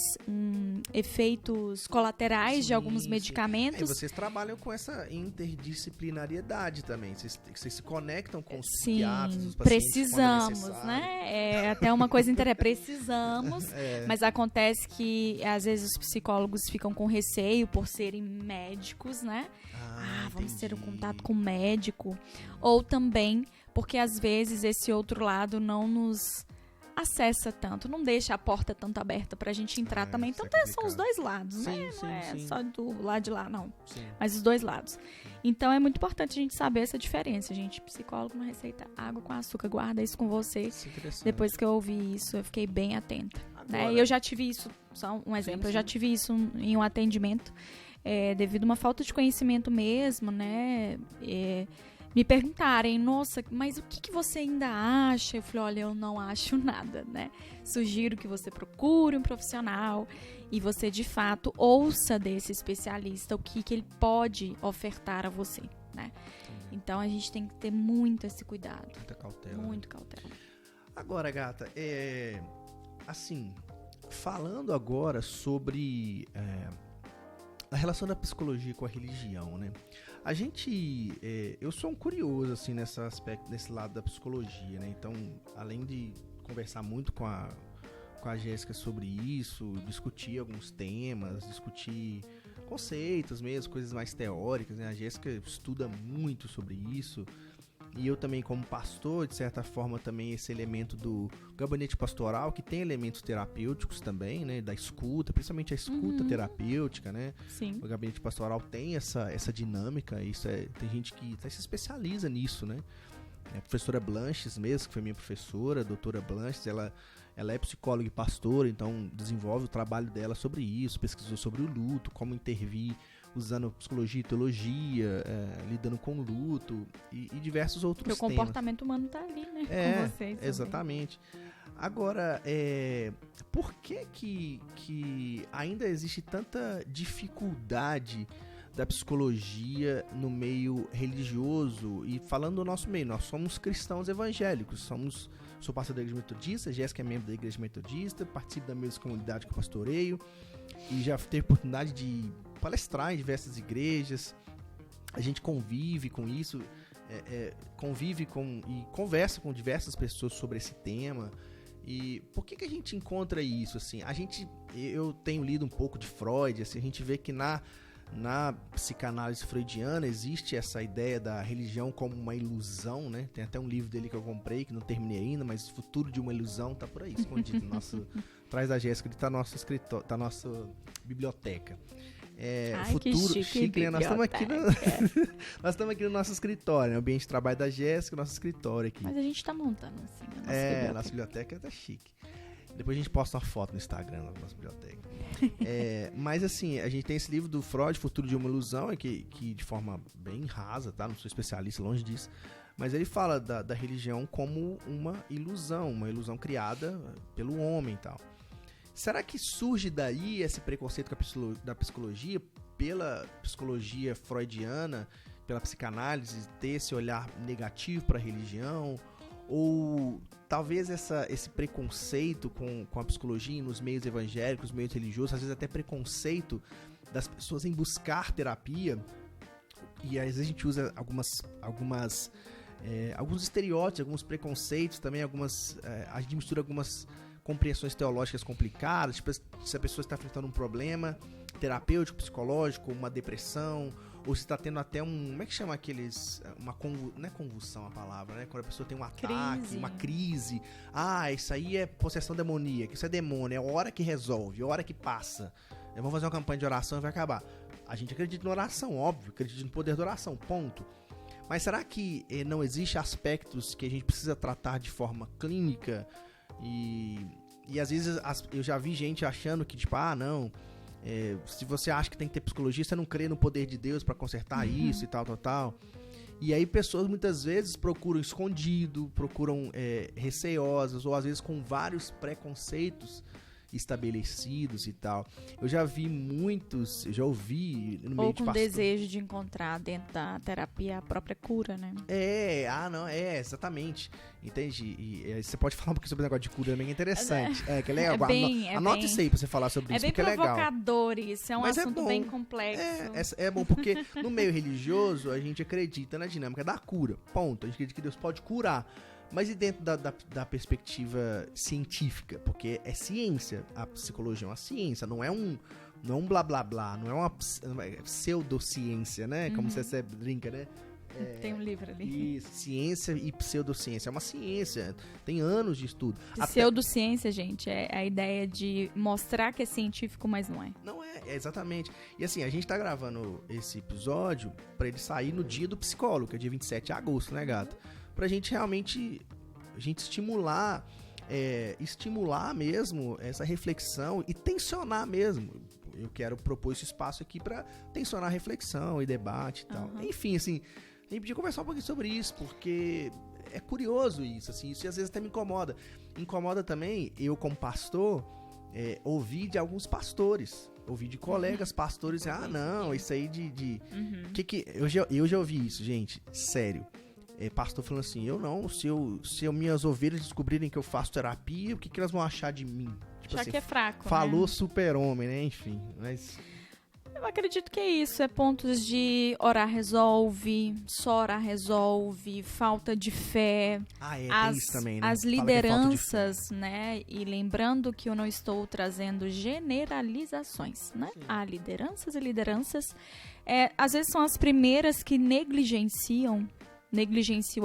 Speaker 2: efeitos colaterais de alguns medicamentos.
Speaker 1: E vocês trabalham com essa interdisciplinariedade também. Vocês se conectam com os psiquiatras, os pacientes.
Speaker 2: Precisamos, né? Até uma coisa interessante, precisamos, mas acontece que às vezes os psicólogos ficam com receio por serem médicos, né? Vamos ter um contato com o médico. Ou também porque às vezes esse outro lado não nos acessa tanto, não deixa a porta tanto aberta pra gente entrar também. Então são os dois lados, né? Não é só do lado de lá, não.
Speaker 1: Sim.
Speaker 2: Mas os dois lados. Então é muito importante a gente saber essa diferença, gente. Psicólogo não receita água com açúcar. Guarda isso com você. Depois que eu ouvi isso, eu fiquei bem atenta. Né? E eu já tive isso, só um exemplo, eu já tive isso em um atendimento. Devido a uma falta de conhecimento mesmo, né? Me perguntarem, nossa, mas o que você ainda acha? Eu falei, olha, eu não acho nada, né? Sugiro que você procure um profissional e você, de fato, ouça desse especialista o que ele pode ofertar a você, né? Então, a gente tem que ter muito esse cuidado.
Speaker 1: Muita cautela.
Speaker 2: Muito cautela.
Speaker 1: Agora, gata, assim, falando agora sobre... a relação da psicologia com a religião, né? A gente... eu sou um curioso, assim, nesse aspecto, nesse lado da psicologia, né? Então, além de conversar muito com a Jéssica sobre isso, discutir alguns temas, discutir conceitos mesmo, coisas mais teóricas, né? A Jéssica estuda muito sobre isso. E eu também, como pastor, de certa forma, também esse elemento do gabinete pastoral, que tem elementos terapêuticos também, né? Da escuta, principalmente a escuta terapêutica, né?
Speaker 2: Sim.
Speaker 1: O gabinete pastoral tem essa dinâmica, tem gente que se especializa nisso, né? A professora Blanches mesmo, que foi minha professora, a doutora Blanches, ela é psicóloga e pastora, então desenvolve o trabalho dela sobre isso, pesquisou sobre o luto, como intervir usando psicologia e teologia, lidando com o luto e diversos outros temas.
Speaker 2: Porque o comportamento humano tá ali, né? Com vocês.
Speaker 1: Exatamente. Agora, por que ainda existe tanta dificuldade da psicologia no meio religioso? E falando do nosso meio, nós somos cristãos evangélicos, sou pastor da igreja metodista, Jéssica é membro da igreja metodista, participo da mesma comunidade que eu pastoreio, e já teve oportunidade de palestrar em diversas igrejas. A gente convive com isso, e conversa com diversas pessoas sobre esse tema. E por que a gente encontra isso? Assim, eu tenho lido um pouco de Freud, assim, a gente vê que na psicanálise freudiana existe essa ideia da religião como uma ilusão, né? Tem até um livro dele que eu comprei, que não terminei ainda, mas o futuro de uma ilusão tá por aí, escondido. Atrás da Jéssica, ele tá no nosso escritório, tá na nossa biblioteca.
Speaker 2: Ai,
Speaker 1: futuro
Speaker 2: que chique,
Speaker 1: né? Nós estamos aqui no nosso escritório, né? O ambiente de trabalho da Jéssica, nosso escritório aqui.
Speaker 2: Mas a gente tá montando assim a nossa biblioteca.
Speaker 1: Nossa biblioteca tá chique. Depois a gente posta uma foto no Instagram da nossa biblioteca. Mas assim, a gente tem esse livro do Freud, Futuro de uma Ilusão, que de forma bem rasa, tá? Não sou especialista, longe disso. Mas ele fala da religião como uma ilusão criada pelo homem e tal. Será que surge daí esse preconceito da psicologia, pela psicologia freudiana, pela psicanálise, ter esse olhar negativo para a religião? Ou talvez esse preconceito com a psicologia nos meios evangélicos, meios religiosos, às vezes até preconceito das pessoas em buscar terapia, e às vezes a gente usa alguns estereótipos, alguns preconceitos também, a gente mistura algumas compreensões teológicas complicadas, tipo, se a pessoa está enfrentando um problema terapêutico, psicológico, uma depressão, ou se está tendo até como é que chama aqueles, não é convulsão a palavra, né? Quando a pessoa tem um ataque, uma crise. Isso aí é possessão demoníaca, isso é demônio, é a hora que resolve, é a hora que passa. Vamos fazer uma campanha de oração e vai acabar. A gente acredita na oração, óbvio, acredita no poder da oração, ponto. Mas será que não existe aspectos que a gente precisa tratar de forma clínica? E às vezes eu já vi gente achando que, tipo, não, se você acha que tem que ter psicologia, você não crê no poder de Deus pra consertar isso e tal. E aí pessoas muitas vezes procuram escondido, procuram receosas, ou às vezes com vários preconceitos estabelecidos e tal. Eu já ouvi no meio de
Speaker 2: com desejo de encontrar dentro da terapia a própria cura, né?
Speaker 1: Exatamente. Entende? E você pode falar um pouquinho sobre o negócio de cura também, é interessante. Que é legal. Anote isso aí pra você falar sobre isso, porque é legal.
Speaker 2: É bem provocador isso, é um assunto bem complexo.
Speaker 1: É bom, porque no meio religioso a gente acredita na dinâmica da cura, ponto. A gente acredita que Deus pode curar. Mas e dentro da perspectiva científica? Porque é ciência, a psicologia é uma ciência, não é um blá blá blá, não é uma pseudociência, né? Como você brinca, né?
Speaker 2: Tem um livro ali.
Speaker 1: Isso, ciência e pseudociência. É uma ciência, tem anos de estudo.
Speaker 2: Pseudociência, gente, é a ideia de mostrar que é científico, mas não é.
Speaker 1: Não é, exatamente. E assim, a gente tá gravando esse episódio pra ele sair no dia do psicólogo, que é dia 27 de agosto, né, gata? Pra gente realmente estimular mesmo essa reflexão e tensionar mesmo. Eu quero propor esse espaço aqui pra tensionar a reflexão e debate e tal. Enfim, assim, a gente podia conversar um pouquinho sobre isso, porque é curioso isso, assim, isso às vezes até me incomoda. Incomoda também, eu como pastor, ouvir de alguns pastores, ouvir de colegas pastores, não, isso aí eu já ouvi isso, gente, sério. Pastor falando assim, se minhas ovelhas descobrirem que eu faço terapia, o que elas vão achar de mim? Tipo assim,
Speaker 2: que é fraco,
Speaker 1: falou,
Speaker 2: né?
Speaker 1: super-homem, né? Enfim, mas...
Speaker 2: Eu acredito que é isso, é pontos de orar resolve, só orar resolve, falta de fé.
Speaker 1: Tem isso também, né?
Speaker 2: As lideranças, né? E lembrando que eu não estou trazendo generalizações, né?
Speaker 1: Sim.
Speaker 2: Há lideranças e lideranças. Às vezes são as primeiras que negligenciam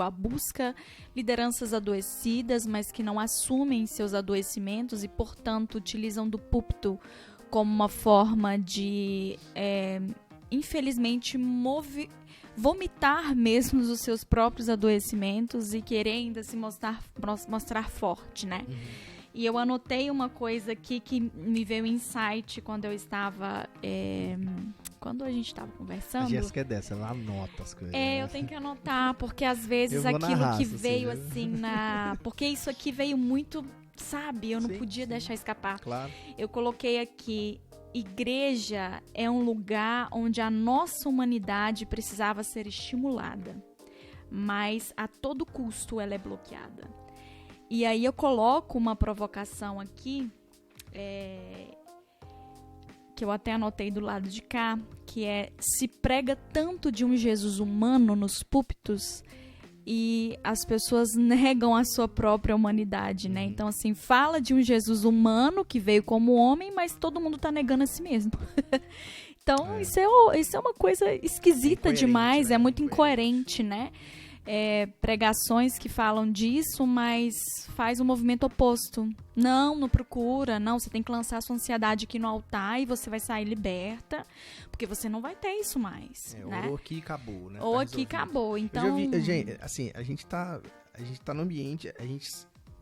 Speaker 2: a busca, lideranças adoecidas, mas que não assumem seus adoecimentos e, portanto, utilizam do púlpito como uma forma de, infelizmente, vomitar mesmo os seus próprios adoecimentos e querer ainda se mostrar forte, né? E eu anotei uma coisa aqui que me veio insight quando eu estava... quando a gente estava conversando...
Speaker 1: A Jéssica é dessa, ela anota as coisas.
Speaker 2: Eu tenho que anotar, porque às vezes aquilo que veio assim Porque isso aqui veio muito sabe? Eu não podia deixar escapar.
Speaker 1: Claro.
Speaker 2: Eu coloquei aqui, igreja é um lugar onde a nossa humanidade precisava ser estimulada, mas a todo custo ela é bloqueada. E aí eu coloco uma provocação aqui, que eu até anotei do lado de cá, que se prega tanto de um Jesus humano nos púlpitos e as pessoas negam a sua própria humanidade, né? Então, assim, fala de um Jesus humano que veio como homem, mas todo mundo tá negando a si mesmo. Então, isso é uma coisa esquisita demais, né? É muito incoerente, né? Pregações que falam disso, mas faz um movimento oposto. Não procura, não, você tem que lançar a sua ansiedade aqui no altar e você vai sair liberta, porque você não vai ter isso mais, né?
Speaker 1: Ou aqui acabou, né?
Speaker 2: Ou aqui acabou, então...
Speaker 1: Eu já vi, gente, assim, a gente tá no ambiente, a gente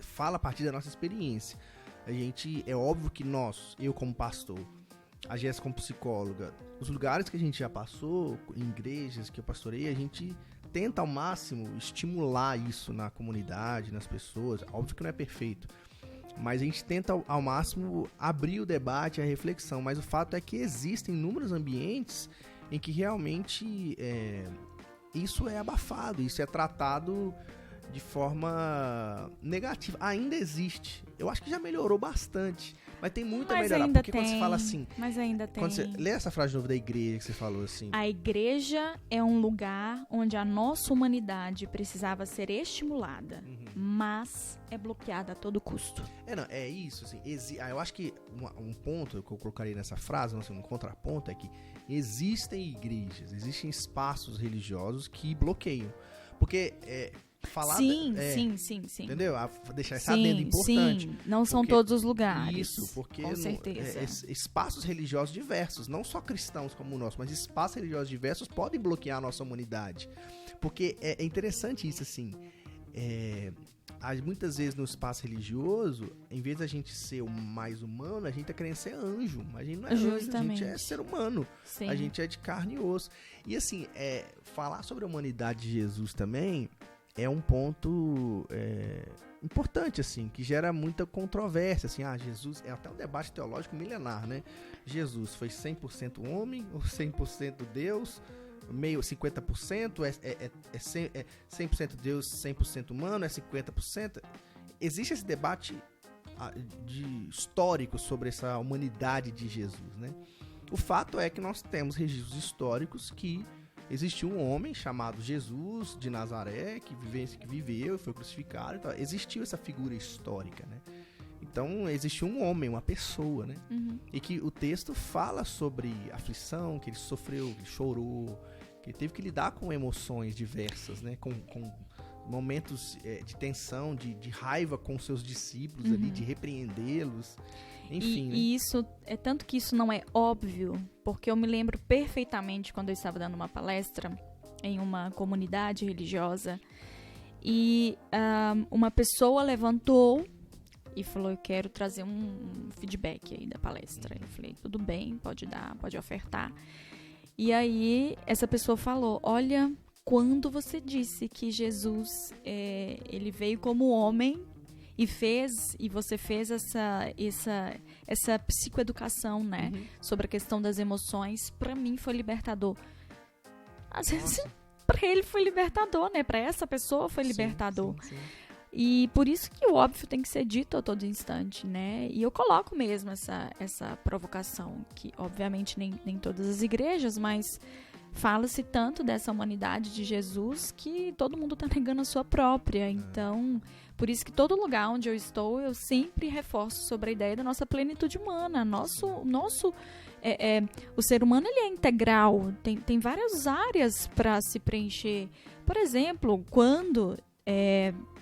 Speaker 1: fala a partir da nossa experiência. É óbvio que eu como pastor, a Jéssica como psicóloga, os lugares que a gente já passou, em igrejas que eu pastorei, a gente tenta ao máximo estimular isso na comunidade, nas pessoas. Óbvio que não é perfeito, mas a gente tenta ao máximo abrir o debate, a reflexão. Mas o fato é que existem inúmeros ambientes em que realmente isso é abafado, isso é tratado de forma negativa. Ainda existe. Eu acho que já melhorou bastante, mas tem muito a melhorar. Porque quando você fala assim...
Speaker 2: Mas ainda tem.
Speaker 1: Quando você lê essa frase de novo da igreja que você falou assim...
Speaker 2: A igreja é um lugar onde a nossa humanidade precisava ser estimulada, mas é bloqueada a todo custo.
Speaker 1: É isso, assim. Eu acho que um ponto que eu colocaria nessa frase, um contraponto, é que existem igrejas, existem espaços religiosos que bloqueiam. Porque...
Speaker 2: Sim.
Speaker 1: Entendeu? Deixar esse adendo importante.
Speaker 2: Sim, não são todos os lugares.
Speaker 1: Isso, porque
Speaker 2: com certeza.
Speaker 1: Espaços religiosos diversos, não só cristãos como o nosso, mas espaços religiosos diversos podem bloquear a nossa humanidade. Porque é interessante isso, assim. Muitas vezes no espaço religioso, em vez da gente ser o mais humano, a gente tá querendo ser anjo. Mas a gente não é anjo, a gente é ser humano.
Speaker 2: Sim.
Speaker 1: A gente é de carne e osso. E assim, falar sobre a humanidade de Jesus também é um ponto importante, assim, que gera muita controvérsia, assim, Jesus, é até um debate teológico milenar, né? Jesus foi 100% homem ou 100% Deus, meio 50%, é 100% Deus, 100% humano, é 50%? Existe esse debate histórico sobre essa humanidade de Jesus, né? O fato é que nós temos registros históricos que existiu um homem chamado Jesus de Nazaré, que viveu e foi crucificado. Então, existiu essa figura histórica, né? Então, existiu um homem, uma pessoa, né? E que o texto fala sobre aflição, que ele sofreu, que ele chorou, que ele teve que lidar com emoções diversas, né? Com momentos de tensão, de raiva com seus discípulos ali, de repreendê-los. Enfim,
Speaker 2: e isso, tanto que isso não é óbvio, porque eu me lembro perfeitamente quando eu estava dando uma palestra em uma comunidade religiosa e uma pessoa levantou e falou, eu quero trazer um feedback aí da palestra. Eu falei, tudo bem, pode dar, pode ofertar. E aí essa pessoa falou, olha, quando você disse que Jesus ele veio como homem e você fez essa psicoeducação, né? Sobre a questão das emoções, pra mim foi libertador. Às vezes, pra ele foi libertador, né? Pra essa pessoa foi libertador.
Speaker 1: Sim.
Speaker 2: E por isso que o óbvio tem que ser dito a todo instante, né? E eu coloco mesmo essa provocação, que obviamente nem todas as igrejas, mas fala-se tanto dessa humanidade de Jesus que todo mundo está negando a sua própria. Então, por isso que todo lugar onde eu estou, eu sempre reforço sobre a ideia da nossa plenitude humana. O ser humano ele é integral, tem várias áreas para se preencher. Por exemplo, quando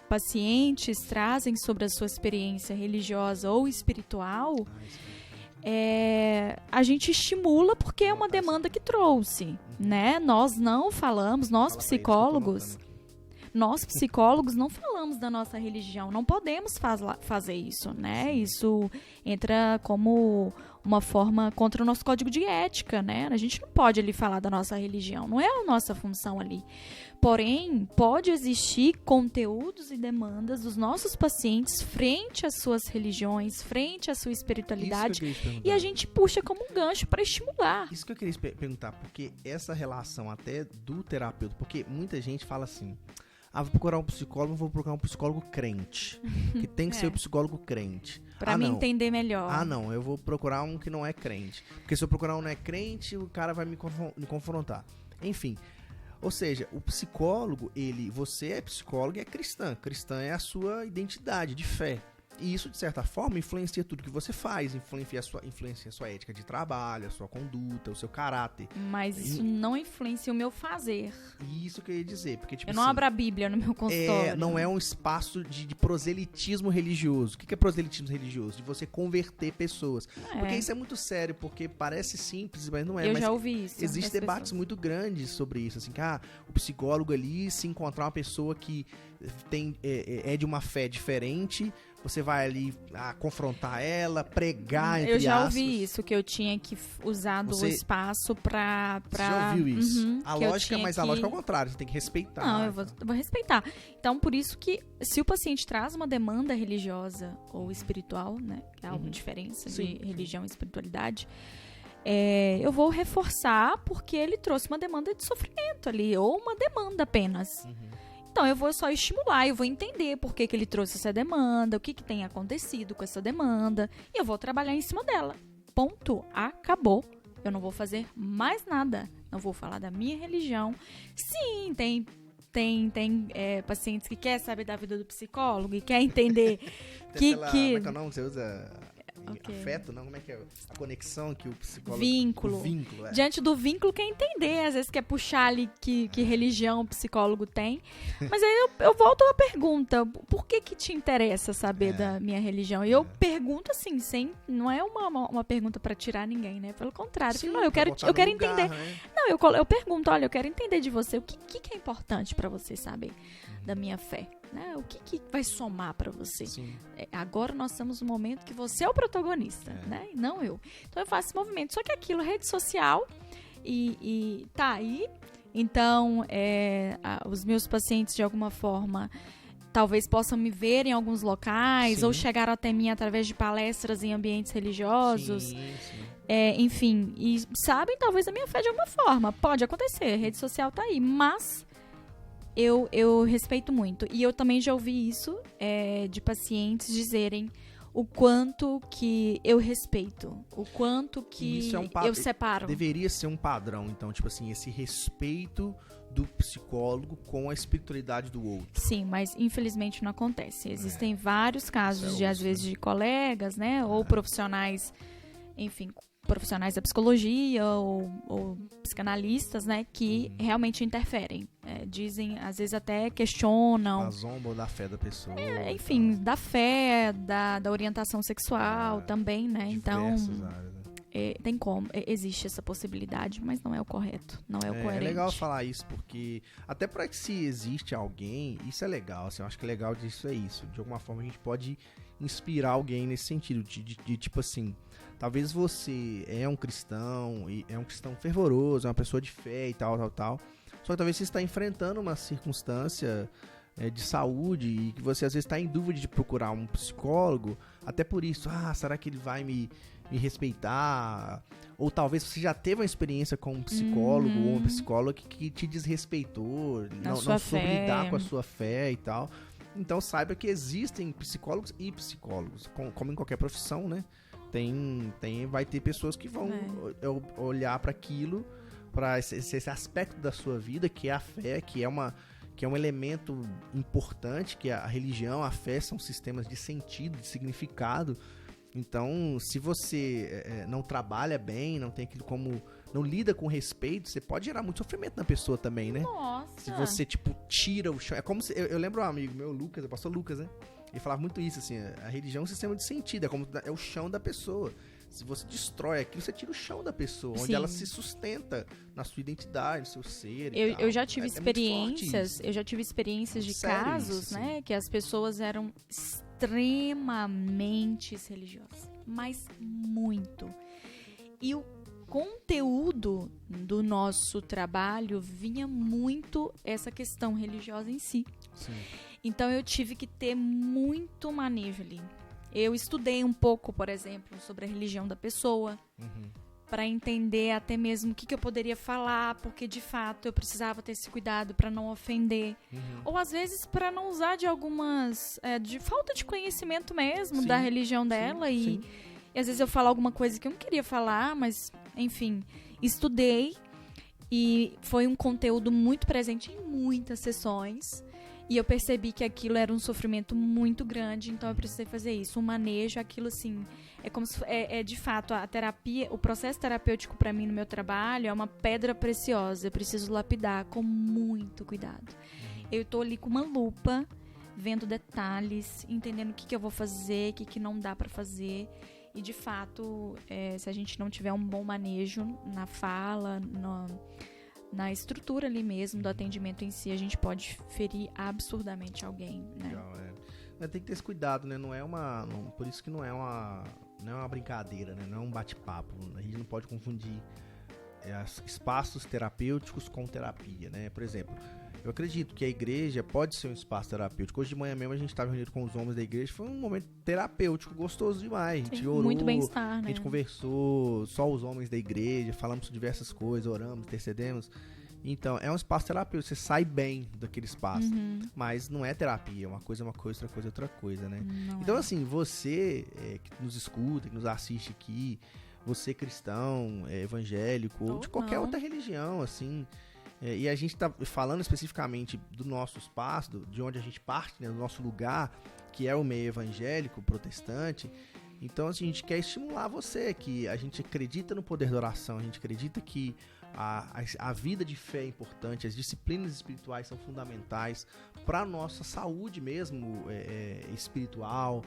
Speaker 2: pacientes trazem sobre a sua experiência religiosa ou espiritual, a gente estimula porque é uma demanda que trouxe, né? Nós não falamos, nós psicólogos não falamos da nossa religião, não podemos fazer isso, né? Isso entra como uma forma contra o nosso código de ética, né? A gente não pode ali falar da nossa religião, não é a nossa função ali. Porém, pode existir conteúdos e demandas dos nossos pacientes frente às suas religiões, frente à sua espiritualidade, e a gente puxa como um gancho para estimular.
Speaker 1: Isso que eu queria perguntar, porque essa relação até do terapeuta, porque muita gente fala assim, vou procurar um psicólogo, vou procurar um psicólogo crente, que tem que ser o psicólogo crente.
Speaker 2: Pra me entender melhor.
Speaker 1: Não, eu vou procurar um que não é crente, porque se eu procurar um não é crente, o cara vai me confrontar. Enfim, ou seja, o psicólogo, você é psicólogo e é cristã. Cristã é a sua identidade de fé. E isso, de certa forma, influencia tudo que você faz, influencia a sua ética de trabalho, a sua conduta, o seu caráter.
Speaker 2: Mas isso não influencia o meu fazer.
Speaker 1: Isso que eu ia dizer, porque tipo
Speaker 2: eu não abro a Bíblia no meu consultório.
Speaker 1: Não é um espaço de proselitismo religioso. O que é proselitismo religioso? De você converter pessoas. Porque isso é muito sério, porque parece simples, mas não é.
Speaker 2: Eu já ouvi isso.
Speaker 1: Existem debates muito grandes sobre isso, assim, que o psicólogo ali, se encontrar uma pessoa que é de uma fé diferente, você vai ali confrontar ela, pregar, entre
Speaker 2: Eu já
Speaker 1: aspas.
Speaker 2: ouvi isso, que eu tinha que usar do espaço pra...
Speaker 1: Você já ouviu isso? A lógica é ao contrário, você tem que respeitar.
Speaker 2: Não, eu vou respeitar. Então, por isso que, se o paciente traz uma demanda religiosa ou espiritual, né, que é algo diferença de religião e espiritualidade, eu vou reforçar porque ele trouxe uma demanda de sofrimento ali, ou uma demanda apenas. Então, eu vou só estimular, eu vou entender por que ele trouxe essa demanda, o que tem acontecido com essa demanda, e eu vou trabalhar em cima dela. Ponto. Acabou. Eu não vou fazer mais nada. Não vou falar da minha religião. Sim, tem pacientes que querem saber da vida do psicólogo e quer entender que...
Speaker 1: Como é que é o nome que você usa? Afeto, não? Como é que é? A conexão que o psicólogo...
Speaker 2: Vínculo. Diante do vínculo, quer entender. Às vezes quer puxar ali que religião o psicólogo tem. Mas aí eu volto à pergunta. Por que te interessa saber da minha religião? E eu pergunto assim, não é uma pergunta pra tirar ninguém, né? Pelo contrário. Sim, eu quero entender. Né? Não, eu pergunto, olha, eu quero entender de você. O que é importante pra você saber da minha fé? Né? O que vai somar pra você? Agora nós estamos no momento que você é o protagonista, né? E não eu. Então eu faço esse movimento. Só que aquilo, rede social, e tá aí. Então, os meus pacientes, de alguma forma, talvez possam me ver em alguns locais, ou chegaram até mim através de palestras em ambientes religiosos. Enfim, e sabem talvez a minha fé de alguma forma. Pode acontecer, rede social tá aí, mas... Eu respeito muito. E eu também já ouvi isso de pacientes dizerem o quanto que eu respeito, o quanto que eu separo.
Speaker 1: Deveria ser um padrão, então, tipo assim, esse respeito do psicólogo com a espiritualidade do outro.
Speaker 2: Sim, mas infelizmente não acontece. Existem vários casos às vezes, de colegas, né, ou profissionais, enfim, profissionais da psicologia ou psicanalistas, né, que realmente interferem. Dizem, às vezes até questionam.
Speaker 1: A zomba da fé da pessoa.
Speaker 2: Enfim, da fé, da orientação sexual também, né? Então, tem como, existe essa possibilidade, mas não é o correto, não é o coerente.
Speaker 1: É legal falar isso, porque até para que se existe alguém, isso é legal, assim, eu acho que é legal disso é isso. De alguma forma a gente pode inspirar alguém nesse sentido, de tipo assim, talvez você é um cristão, e é um cristão fervoroso, é uma pessoa de fé e tal, só que talvez você está enfrentando uma circunstância de saúde e que você às vezes está em dúvida de procurar um psicólogo, até por isso, será que ele vai me respeitar? Ou talvez você já teve uma experiência com um psicólogo ou uma psicóloga que te desrespeitou, não soube lidar com a sua fé e tal. Então saiba que existem psicólogos e psicólogos, como em qualquer profissão, né? Vai ter pessoas que vão olhar para aquilo, para esse aspecto da sua vida, que é a fé, que é um elemento importante, que a religião, a fé são sistemas de sentido, de significado. Então, se você não trabalha bem, não tem aquilo como... não lida com respeito, você pode gerar muito sofrimento na pessoa também, né?
Speaker 2: Nossa!
Speaker 1: Se você, tira o chão... É como se... Eu lembro um amigo meu, Lucas, o pastor Lucas, né? Ele falava muito isso, assim, a religião é um sistema de sentido, é o chão da pessoa. Se você destrói aquilo, você tira o chão da pessoa, onde ela se sustenta na sua identidade, no seu ser.
Speaker 2: Eu já tive experiências, de casos,
Speaker 1: isso,
Speaker 2: né, que as pessoas eram extremamente religiosas, mas muito. E o conteúdo do nosso trabalho vinha muito essa questão religiosa em si.
Speaker 1: Sim.
Speaker 2: Então eu tive que ter muito manejo ali. Eu estudei um pouco, por exemplo, sobre a religião da pessoa, para entender até mesmo o que eu poderia falar, porque de fato eu precisava ter esse cuidado para não ofender. Ou às vezes para não usar de algumas... de falta de conhecimento mesmo da religião dela. E às vezes eu falo alguma coisa que eu não queria falar, mas enfim, estudei. E foi um conteúdo muito presente em muitas sessões. E eu percebi que aquilo era um sofrimento muito grande, então eu precisei fazer isso. Um manejo, aquilo assim, é como se, de fato, a terapia, o processo terapêutico para mim no meu trabalho é uma pedra preciosa. Eu preciso lapidar com muito cuidado. Eu tô ali com uma lupa, vendo detalhes, entendendo o que eu vou fazer, o que não dá para fazer. E, de fato, se a gente não tiver um bom manejo na fala, na estrutura ali mesmo do atendimento em si, a gente pode ferir absurdamente alguém, né?
Speaker 1: Legal, tem que ter esse cuidado, né? Por isso que não é uma brincadeira, né? Não é um bate-papo. A gente não pode confundir espaços terapêuticos com terapia, né? Por exemplo, eu acredito que a igreja pode ser um espaço terapêutico. Hoje de manhã mesmo a gente estava reunido com os homens da igreja, foi um momento terapêutico gostoso demais. A gente orou,
Speaker 2: muito bem-estar, né?
Speaker 1: A gente conversou, só os homens da igreja, falamos sobre diversas coisas, oramos, intercedemos. Então, é um espaço terapêutico, você sai bem daquele espaço. Mas não é terapia, uma coisa é uma coisa, outra coisa é outra coisa, né? Então, assim, você que nos escuta, que nos assiste aqui, você cristão, evangélico, ou de qualquer outra religião, assim... e a gente está falando especificamente do nosso espaço, de onde a gente parte, né, do nosso lugar, que é o meio evangélico, protestante. Então, assim, a gente quer estimular você, que a gente acredita no poder da oração, a gente acredita que a vida de fé é importante, as disciplinas espirituais são fundamentais para a nossa saúde mesmo espiritual.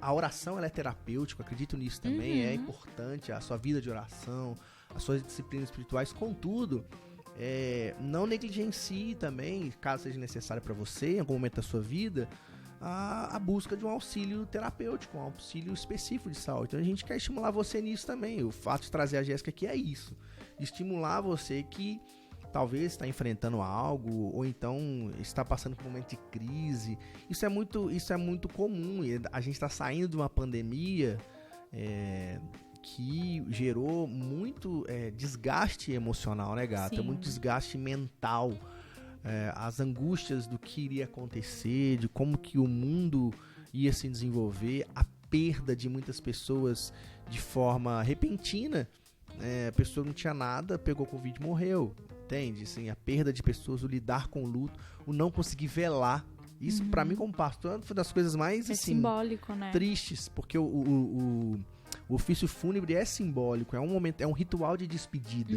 Speaker 1: A oração ela é terapêutica, acredito nisso também, é importante a sua vida de oração, as suas disciplinas espirituais, contudo... não negligencie também, caso seja necessário para você, em algum momento da sua vida, a busca de um auxílio terapêutico, um auxílio específico de saúde. Então a gente quer estimular você nisso também. O fato de trazer a Jéssica aqui é isso, estimular você que talvez está enfrentando algo, ou então está passando por um momento de crise. Isso é muito comum. A gente está saindo de uma pandemia que gerou muito desgaste emocional, né, gata? Muito desgaste mental. As angústias do que iria acontecer, de como que o mundo ia se desenvolver, a perda de muitas pessoas de forma repentina. A pessoa não tinha nada, pegou Covid e morreu, entende? Assim, a perda de pessoas, o lidar com o luto, o não conseguir velar. Isso, pra mim, como pastor, foi das coisas mais assim,
Speaker 2: simbólico, né?
Speaker 1: Tristes, porque o ofício fúnebre é simbólico, é um momento, é um ritual de despedida,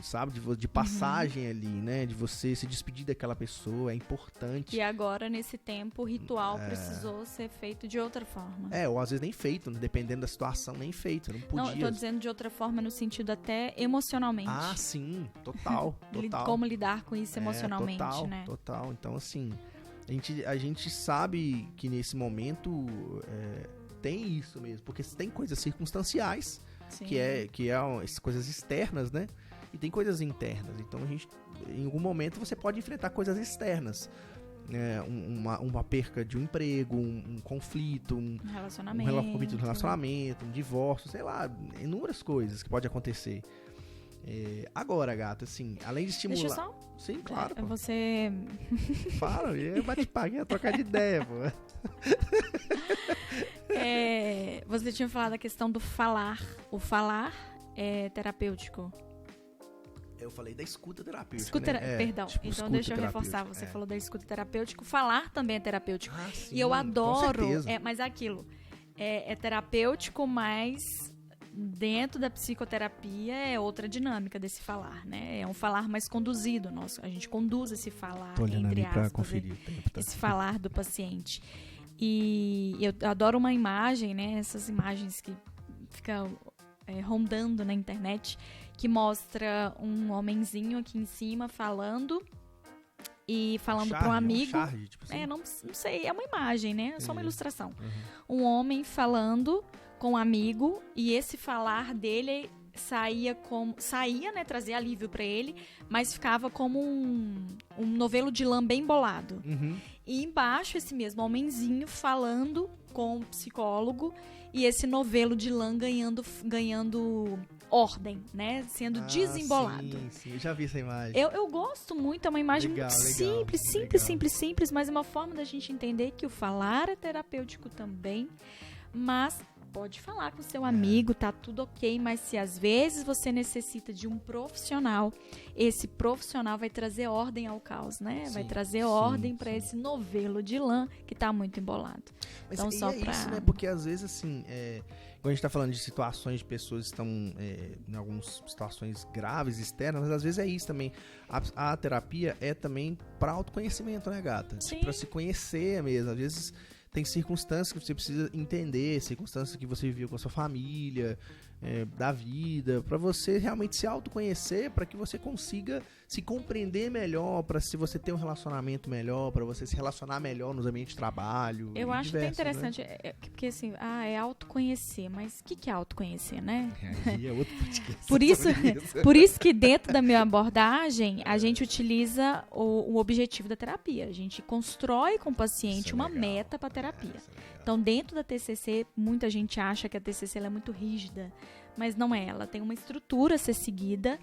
Speaker 1: sabe? De passagem ali, né? De você se despedir daquela pessoa, é importante.
Speaker 2: E agora, nesse tempo, o ritual precisou ser feito de outra forma.
Speaker 1: Ou às vezes nem feito, né? Dependendo da situação, nem feito, não podia.
Speaker 2: Não, eu tô dizendo de outra forma no sentido até emocionalmente.
Speaker 1: Ah, sim, total.
Speaker 2: Como lidar com isso emocionalmente, né?
Speaker 1: Total. Então, assim, a gente sabe que nesse momento tem isso mesmo, porque tem coisas circunstanciais, que é coisas externas, né? E tem coisas internas. Então, em algum momento, você pode enfrentar coisas externas. Uma perca de um emprego, um conflito, um relacionamento, um divórcio, sei lá, inúmeras coisas que podem acontecer. Agora, gata, assim, além de estimular...
Speaker 2: Deixa eu só...
Speaker 1: Sim, claro, pô.
Speaker 2: Você...
Speaker 1: Fala, bate-papo, ia trocar de ideia, pô.
Speaker 2: Você tinha falado da questão do falar. O falar é terapêutico.
Speaker 1: Eu falei da escuta terapêutica,
Speaker 2: Perdão,
Speaker 1: tipo,
Speaker 2: então deixa eu reforçar. Você falou da escuta terapêutica. Falar também é terapêutico.
Speaker 1: Sim,
Speaker 2: e eu adoro...
Speaker 1: com certeza.
Speaker 2: Mas é aquilo. É terapêutico, mas... dentro da psicoterapia é outra dinâmica desse falar, né? É um falar mais conduzido. A gente conduz esse falar, entre aspas,
Speaker 1: pra conferir o tempo, tá?
Speaker 2: Esse falar do paciente. E eu adoro uma imagem, né? Essas imagens que ficam rondando na internet, que mostra um homenzinho aqui em cima falando para um amigo.
Speaker 1: Charge, tipo assim.
Speaker 2: Não sei, é uma imagem, né? É só uma ilustração. Um homem falando com um amigo e esse falar dele saía, né, trazia alívio pra ele, mas ficava como um novelo de lã bem bolado. E embaixo esse mesmo homenzinho falando com o psicólogo e esse novelo de lã ganhando ordem, né, sendo desembolado.
Speaker 1: Sim, eu já vi essa imagem.
Speaker 2: Eu gosto muito, é uma imagem muito simples, mas é uma forma da gente entender que o falar é terapêutico também, mas pode falar com seu amigo, tá tudo ok, mas se às vezes você necessita de um profissional, esse profissional vai trazer ordem ao caos, né? Vai trazer ordem para esse novelo de lã que tá muito embolado.
Speaker 1: Mas
Speaker 2: então, só
Speaker 1: isso, né? Porque às vezes, assim, quando a gente tá falando de situações de pessoas que estão em algumas situações graves, externas, mas às vezes é isso também. A terapia é também para autoconhecimento, né, gata? Para se conhecer mesmo. Às vezes tem circunstâncias que você precisa entender, circunstâncias que você viveu com a sua família, da vida, para você realmente se autoconhecer, para que você consiga se compreender melhor, para se você ter um relacionamento melhor, para você se relacionar melhor nos ambientes de trabalho.
Speaker 2: Eu acho até interessante, né? Porque assim, é autoconhecer, mas o que é autoconhecer, né?
Speaker 1: É outro podcast.
Speaker 2: Por isso que dentro da minha abordagem, a gente utiliza o objetivo da terapia. A gente constrói com o paciente uma meta para a terapia. Então, dentro da TCC, muita gente acha que a TCC ela é muito rígida, mas não é. Ela tem uma estrutura a ser seguida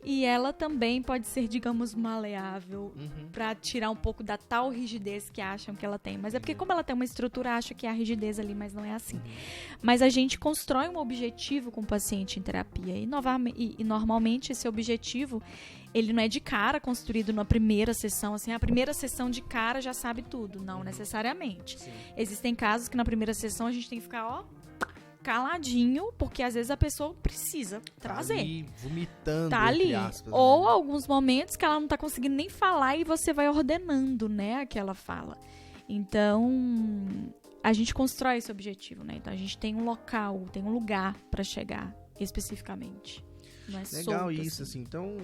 Speaker 2: e ela também pode ser, digamos, maleável para tirar um pouco da tal rigidez que acham que ela tem. Mas é porque como ela tem uma estrutura, acha que há rigidez ali, mas não é assim. Mas a gente constrói um objetivo com o paciente em terapia e normalmente esse objetivo ele não é de cara construído na primeira sessão, assim, a primeira sessão de cara já sabe tudo, não necessariamente. Existem casos que na primeira sessão a gente tem que ficar, caladinho, porque às vezes a pessoa precisa trazer.
Speaker 1: Tá ali, vomitando,
Speaker 2: tá ali.
Speaker 1: Aspas,
Speaker 2: ou alguns momentos que ela não tá conseguindo nem falar e você vai ordenando, né, aquela fala. Então, a gente constrói esse objetivo, né? Então, a gente tem um local, tem um lugar para chegar especificamente. Não é
Speaker 1: legal
Speaker 2: solto,
Speaker 1: isso, assim. Então,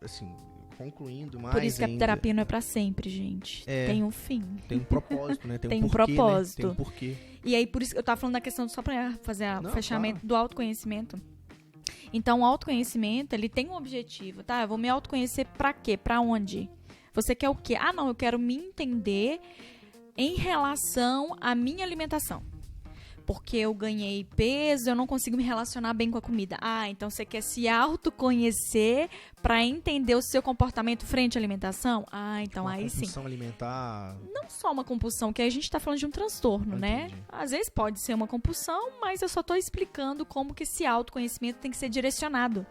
Speaker 1: assim, concluindo mais
Speaker 2: por isso que
Speaker 1: ainda,
Speaker 2: a terapia não é pra sempre, gente. Tem um fim.
Speaker 1: Tem um propósito, né?
Speaker 2: Tem um
Speaker 1: porquê,
Speaker 2: propósito.
Speaker 1: Né? Tem um porquê.
Speaker 2: E aí, por isso que eu tava falando da questão, só pra fazer o fechamento do autoconhecimento. Então, o autoconhecimento, ele tem um objetivo, tá? Eu vou me autoconhecer pra quê? Pra onde? Você quer o quê? Ah, não, eu quero me entender em relação à minha alimentação. Porque eu ganhei peso, eu não consigo me relacionar bem com a comida. Ah, então você quer se autoconhecer para entender o seu comportamento frente à alimentação? Ah, então
Speaker 1: uma
Speaker 2: aí sim.
Speaker 1: Compulsão alimentar.
Speaker 2: Não só uma compulsão, que aí a gente tá falando de um transtorno, né? Às vezes pode ser uma compulsão, mas eu só tô explicando como que esse autoconhecimento tem que ser direcionado.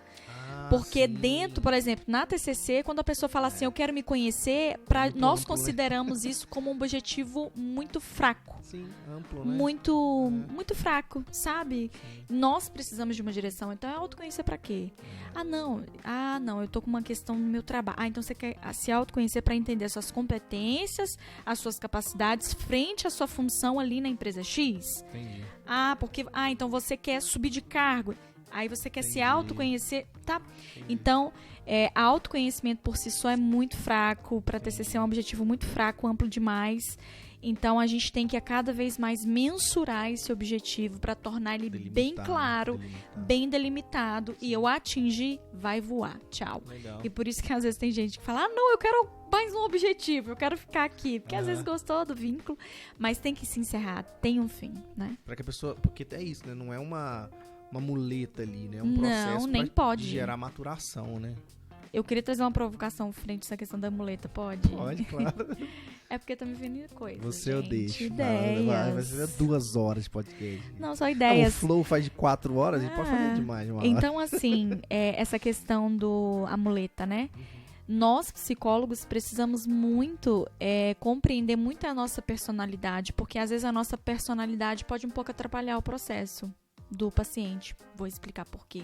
Speaker 2: Porque dentro, por exemplo, na TCC, quando a pessoa fala assim, eu quero me conhecer, nós consideramos isso como um objetivo muito fraco.
Speaker 1: Sim, amplo, né?
Speaker 2: Muito fraco, sabe? Sim. Nós precisamos de uma direção. Então, é autoconhecer pra quê? Ah, não, eu tô com uma questão no meu trabalho. Ah, então você quer se autoconhecer pra entender as suas competências, as suas capacidades frente à sua função ali na empresa X?
Speaker 1: Entendi.
Speaker 2: Então você quer subir de cargo. Aí você quer se autoconhecer, tá? Então, autoconhecimento por si só é muito fraco. Para TCC é um objetivo muito fraco, amplo demais. Então, a gente tem que a cada vez mais mensurar esse objetivo para tornar ele bem claro, bem delimitado. E eu atingir, vai voar. Tchau.
Speaker 1: Legal.
Speaker 2: E por isso que às vezes tem gente que fala, não, eu quero mais um objetivo, eu quero ficar aqui. Porque às vezes gostou do vínculo, mas tem que se encerrar, tem um fim, né?
Speaker 1: Para que a pessoa... Porque é isso, né? Não é uma muleta ali, né? É um processo
Speaker 2: nem pode
Speaker 1: gerar maturação, né?
Speaker 2: Eu queria trazer uma provocação frente a essa questão da muleta, pode?
Speaker 1: Pode, claro.
Speaker 2: É porque tá me vindo coisa,
Speaker 1: Você
Speaker 2: gente.
Speaker 1: eu deixo.
Speaker 2: Ideias.
Speaker 1: Vai ser 2 horas de podcast.
Speaker 2: Não, só ideias.
Speaker 1: O Flow faz de 4 horas, a gente pode fazer demais.
Speaker 2: Então, assim, essa questão a muleta, né? Nós, psicólogos, precisamos muito compreender muito a nossa personalidade, porque às vezes a nossa personalidade pode um pouco atrapalhar o processo do paciente. Vou explicar por quê.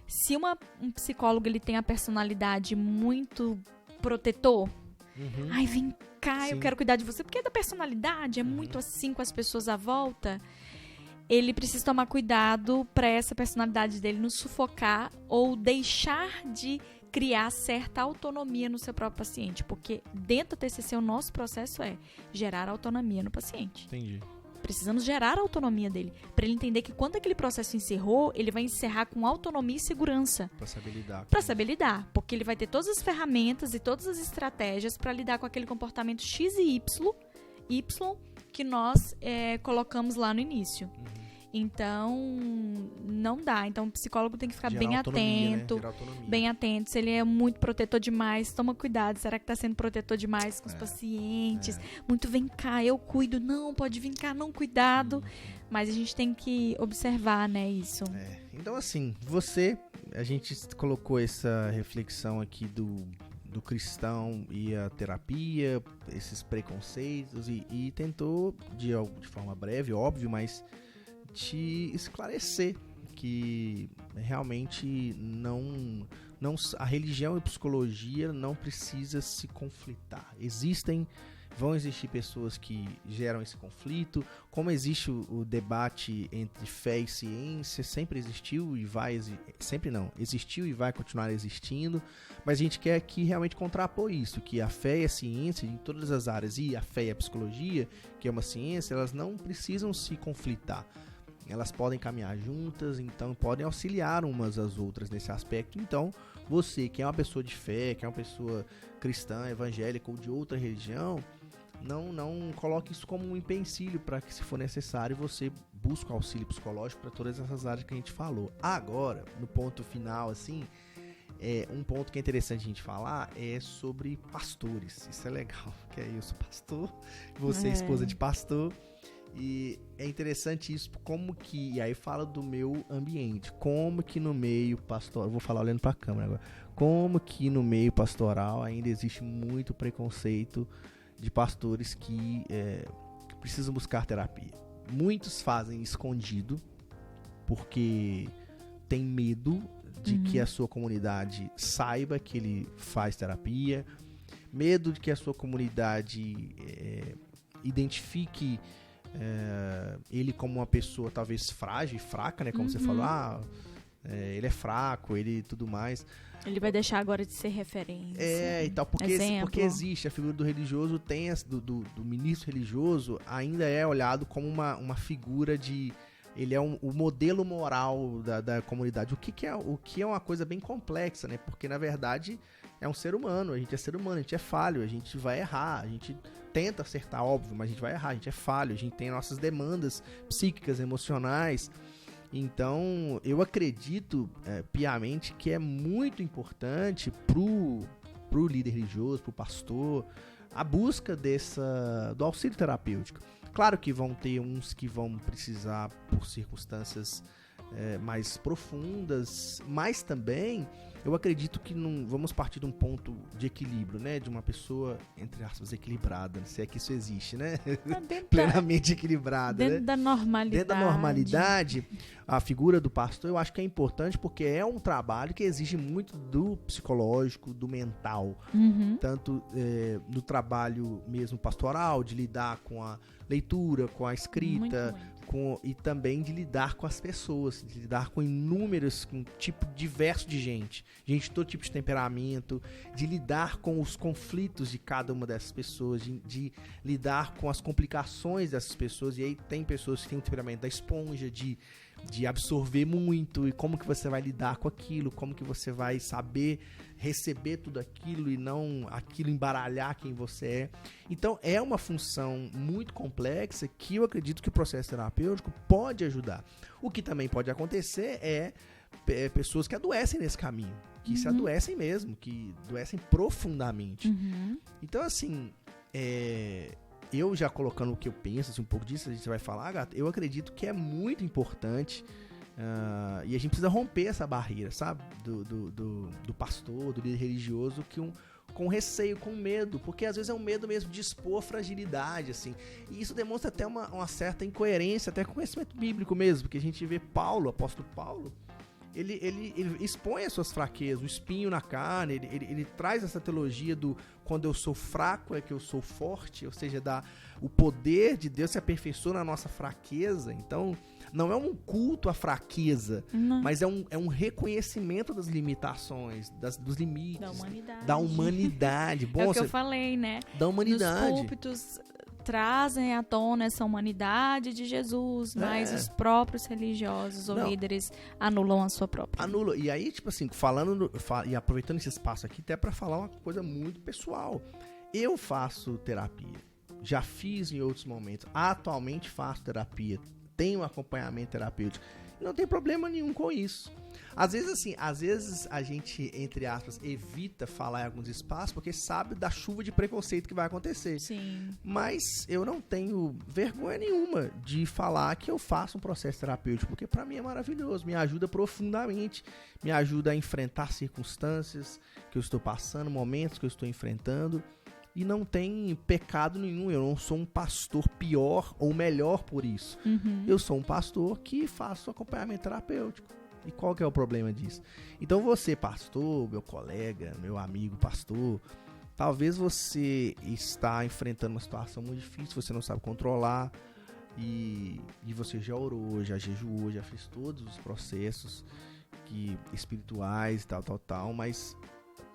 Speaker 2: Se um psicólogo ele tem a personalidade muito protetor, ai, vem cá, eu quero cuidar de você, porque da personalidade é muito assim com as pessoas à volta, ele precisa tomar cuidado para essa personalidade dele não sufocar ou deixar de criar certa autonomia no seu próprio paciente, porque dentro da TCC o nosso processo é gerar autonomia no paciente.
Speaker 1: Entendi.
Speaker 2: precisamos gerar a autonomia dele, para ele entender que quando aquele processo encerrou, ele vai encerrar com autonomia e segurança. Para saber lidar, porque ele vai ter todas as ferramentas e todas as estratégias para lidar com aquele comportamento X e Y que nós colocamos lá no início. Então, não dá. Então, o psicólogo tem que ficar bem atento. Né? Bem atento. Se ele é muito protetor demais, toma cuidado. Será que está sendo protetor demais com os pacientes? Muito vem cá, eu cuido. Não, pode vir cá, não, cuidado. Mas a gente tem que observar, né, isso.
Speaker 1: Então, assim, a gente colocou essa reflexão aqui do cristão e a terapia, esses preconceitos, e tentou, de forma breve, óbvio, mas te esclarecer que realmente a religião e a psicologia não precisa se conflitar. Vão existir pessoas que geram esse conflito, como existe o debate entre fé e ciência, sempre existiu e existiu e vai continuar existindo, mas a gente quer aqui realmente contrapor isso, que a fé e a ciência em todas as áreas, e a fé e a psicologia, que é uma ciência, elas não precisam se conflitar. Elas podem caminhar juntas, então podem auxiliar umas às outras nesse aspecto. Então, você que é uma pessoa de fé, que é uma pessoa cristã, evangélica ou de outra religião, não coloque isso como um empecilho para que, se for necessário, você busque auxílio psicológico para todas essas áreas que a gente falou. Agora, no ponto final, assim, um ponto que é interessante a gente falar é sobre pastores. Isso é legal, porque eu sou pastor, você é esposa de pastor. E é interessante isso, e aí fala do meu ambiente, como que no meio pastoral, vou falar olhando para a câmera agora, como que no meio pastoral ainda existe muito preconceito de pastores que precisam buscar terapia. Muitos fazem escondido, porque tem medo de que a sua comunidade saiba que ele faz terapia, medo de que a sua comunidade identifique ele como uma pessoa talvez frágil e fraca, né? Como você falou, ele é fraco, ele tudo mais.
Speaker 2: Ele vai deixar agora de ser referência.
Speaker 1: E tal, porque existe a figura do religioso, do ministro religioso, ainda é olhado como uma figura ele é o modelo moral da comunidade, o que é uma coisa bem complexa, né? Porque na verdade é um ser humano, a gente é ser humano, a gente é falho, a gente vai errar, a gente tenta acertar, óbvio, mas a gente vai errar, a gente é falho, a gente tem nossas demandas psíquicas, emocionais. Então, eu acredito piamente que é muito importante pro líder religioso, pro pastor, a busca do auxílio terapêutico. Claro que vão ter uns que vão precisar por circunstâncias mais profundas, mas também eu acredito que vamos partir de um ponto de equilíbrio, né? De uma pessoa, entre aspas, equilibrada, se é que isso existe, né? Plenamente equilibrada.
Speaker 2: Dentro da normalidade.
Speaker 1: Dentro da normalidade, a figura do pastor eu acho que é importante, porque é um trabalho que exige muito do psicológico, do mental. Tanto no trabalho mesmo pastoral, de lidar com a leitura, com a escrita, e também de lidar com as pessoas, de lidar com com um tipo diverso de gente de todo tipo de temperamento, de lidar com os conflitos de cada uma dessas pessoas, de lidar com as complicações dessas pessoas. E aí tem pessoas que têm o temperamento da esponja, de absorver muito, e como que você vai lidar com aquilo, como que você vai saber receber tudo aquilo e não aquilo embaralhar quem você é. Então é uma função muito complexa que eu acredito que o processo terapêutico pode ajudar. O que também pode acontecer é pessoas que adoecem nesse caminho, que se adoecem mesmo, que adoecem profundamente. Então, assim, eu já colocando o que eu penso, assim, um pouco disso, a gente vai falar, Gata, eu acredito que é muito importante, e a gente precisa romper essa barreira, sabe, do pastor, do líder religioso, com receio, com medo, porque às vezes é um medo mesmo de expor fragilidade, assim, e isso demonstra até uma certa incoerência, até com o conhecimento bíblico mesmo, porque a gente vê o apóstolo Paulo, ele expõe as suas fraquezas, o espinho na carne, ele traz essa teologia do quando eu sou fraco é que eu sou forte, ou seja, o poder de Deus se aperfeiçoa na nossa fraqueza. Então, não é um culto à fraqueza, mas é um reconhecimento das limitações, dos limites.
Speaker 2: Da humanidade.
Speaker 1: Bom,
Speaker 2: é o que eu falei, né?
Speaker 1: Da humanidade.
Speaker 2: Nos púlpitos trazem à tona essa humanidade de Jesus, mas os próprios religiosos ou líderes anulam a sua própria.
Speaker 1: Anulam. E aí, tipo assim, e aproveitando esse espaço aqui, até pra falar uma coisa muito pessoal. Eu faço terapia. Já fiz em outros momentos. Atualmente faço terapia. Tenho acompanhamento terapêutico. Não tem problema nenhum com isso. Às vezes a gente, entre aspas, evita falar em alguns espaços porque sabe da chuva de preconceito que vai acontecer.
Speaker 2: Sim.
Speaker 1: Mas eu não tenho vergonha nenhuma de falar que eu faço um processo terapêutico, porque pra mim é maravilhoso, me ajuda profundamente, me ajuda a enfrentar circunstâncias que eu estou passando, momentos que eu estou enfrentando. E não tem pecado nenhum, eu não sou um pastor pior ou melhor por isso. Eu sou um pastor que faço acompanhamento terapêutico. E qual que é o problema disso? Então você, pastor, meu colega, meu amigo pastor, talvez você está enfrentando uma situação muito difícil, você não sabe controlar, e você já orou, já jejuou, já fez todos os processos espirituais e tal, mas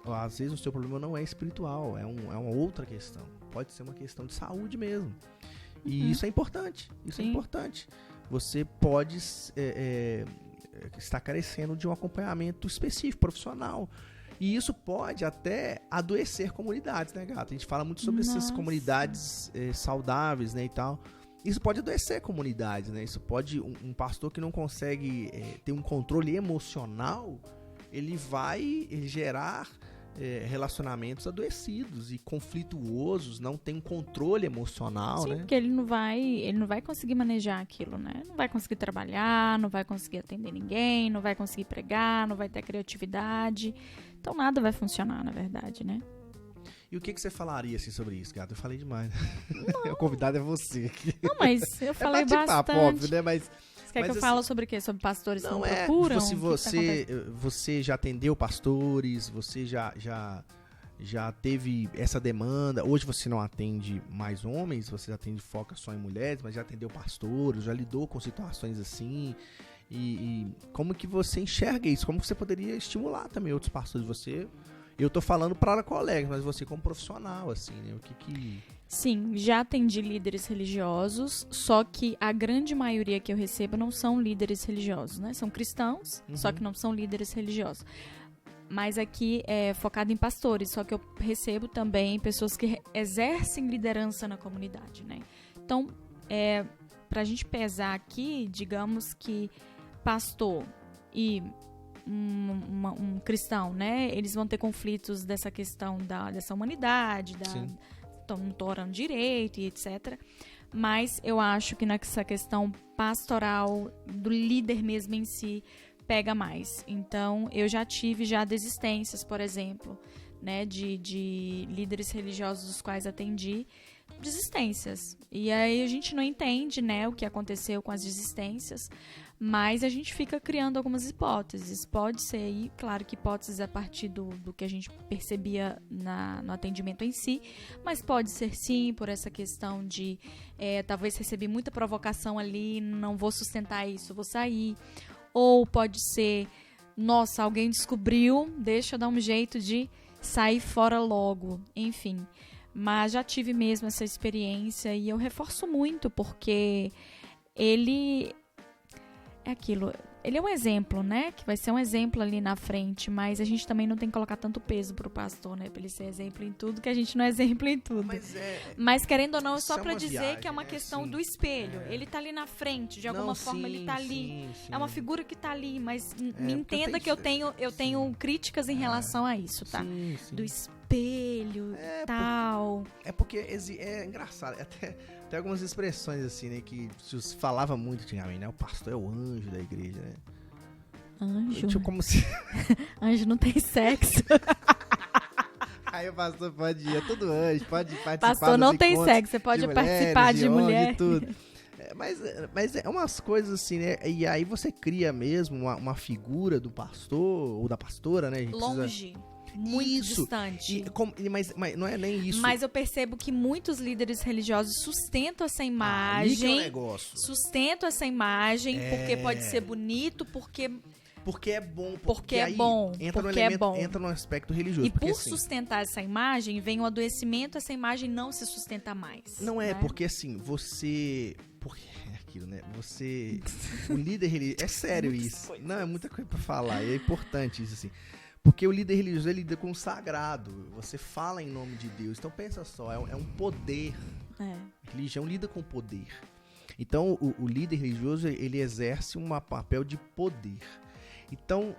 Speaker 1: às vezes o seu problema não é espiritual, é uma outra questão. Pode ser uma questão de saúde mesmo. E isso é importante. Isso é importante. Você pode estar carecendo de um acompanhamento específico, profissional. E isso pode até adoecer comunidades, né, gata? A gente fala muito sobre essas comunidades saudáveis, né, e tal. Isso pode adoecer comunidades, né? Isso pode... Um pastor que não consegue ter um controle emocional, ele vai gerar relacionamentos adoecidos e conflituosos, não tem um controle emocional,
Speaker 2: Sim,
Speaker 1: né?
Speaker 2: porque ele não vai conseguir manejar aquilo, né? Não vai conseguir trabalhar, não vai conseguir atender ninguém, não vai conseguir pregar, não vai ter criatividade. Então nada vai funcionar, na verdade, né?
Speaker 1: E o que você falaria assim, sobre isso, gata? Eu falei demais. O convidado é você aqui.
Speaker 2: Não, mas eu falei bastante.
Speaker 1: Óbvio, né? Mas
Speaker 2: você quer que eu fale sobre o quê? Sobre pastores que não
Speaker 1: procuram? Você já atendeu pastores, você já teve essa demanda. Hoje você não atende mais homens, você foca só em mulheres, mas já atendeu pastores, já lidou com situações assim. E como que você enxerga isso? Como que você poderia estimular também outros pastores? Eu tô falando para colegas, mas você como profissional, assim, né?
Speaker 2: Sim, já atendi líderes religiosos, só que a grande maioria que eu recebo não são líderes religiosos, né? São cristãos, só que não são líderes religiosos. Mas aqui é focado em pastores, só que eu recebo também pessoas que exercem liderança na comunidade, né? Então, pra gente pesar aqui, digamos que pastor e um cristão, né? Eles vão ter conflitos dessa questão dessa humanidade, não estão orando direito e etc. Mas eu acho que nessa questão pastoral do líder mesmo em si pega mais. Então, eu já tive desistências, por exemplo, né, de líderes religiosos dos quais atendi, desistências. E aí a gente não entende, né, o que aconteceu com as desistências, mas a gente fica criando algumas hipóteses. Pode ser aí, claro que hipóteses a partir do que a gente percebia no atendimento em si, mas pode ser sim por essa questão de talvez recebi muita provocação ali, não vou sustentar isso, vou sair. Ou pode ser, nossa, alguém descobriu, deixa eu dar um jeito de sair fora logo, enfim. Mas já tive mesmo essa experiência e eu reforço muito porque ele é aquilo, ele é um exemplo, né? Que vai ser um exemplo ali na frente, mas a gente também não tem que colocar tanto peso pro pastor, né? Pra ele ser exemplo em tudo, que a gente não é exemplo em tudo. Mas querendo ou não, é só pra dizer que é uma questão do espelho. Ele tá ali na frente, de alguma forma ele tá ali. Sim. É uma figura que tá ali, mas me entenda que eu tenho críticas em relação a isso, tá? Sim. Do espelho e tal.
Speaker 1: Porque é engraçado, tem algumas expressões assim, né, que se falava muito antigamente, né? O pastor é o anjo da igreja, né?
Speaker 2: Anjo?
Speaker 1: Tipo, como se...
Speaker 2: Anjo não tem sexo.
Speaker 1: Aí o pastor pode ir, é tudo anjo, pode participar.
Speaker 2: Pastor não tem sexo, você pode participar de mulher.
Speaker 1: Tudo. Mas é umas coisas assim, né? E aí você cria mesmo uma figura do pastor ou da pastora, né?
Speaker 2: Longe. Muito distante.
Speaker 1: Mas não é nem isso.
Speaker 2: Mas eu percebo que muitos líderes religiosos sustentam essa imagem.
Speaker 1: Que é o negócio.
Speaker 2: Sustentam essa imagem porque pode ser bonito, porque
Speaker 1: porque é bom.
Speaker 2: Porque é
Speaker 1: aí
Speaker 2: bom.
Speaker 1: Entra
Speaker 2: porque
Speaker 1: no elemento,
Speaker 2: é bom.
Speaker 1: entra no aspecto religioso.
Speaker 2: E
Speaker 1: porque,
Speaker 2: por
Speaker 1: assim,
Speaker 2: sustentar essa imagem, vem o adoecimento, essa imagem não se sustenta mais.
Speaker 1: não é,
Speaker 2: né?
Speaker 1: porque assim, você... Porque é aquilo, né? Você... O líder religioso... É sério isso. Não, é muita coisa pra falar. E é importante isso, assim. Porque o líder religioso, ele lida com o sagrado. Você fala em nome de Deus. Então, pensa só. É um poder. Religião lida com poder. Então, o líder religioso, ele exerce um papel de poder. Então,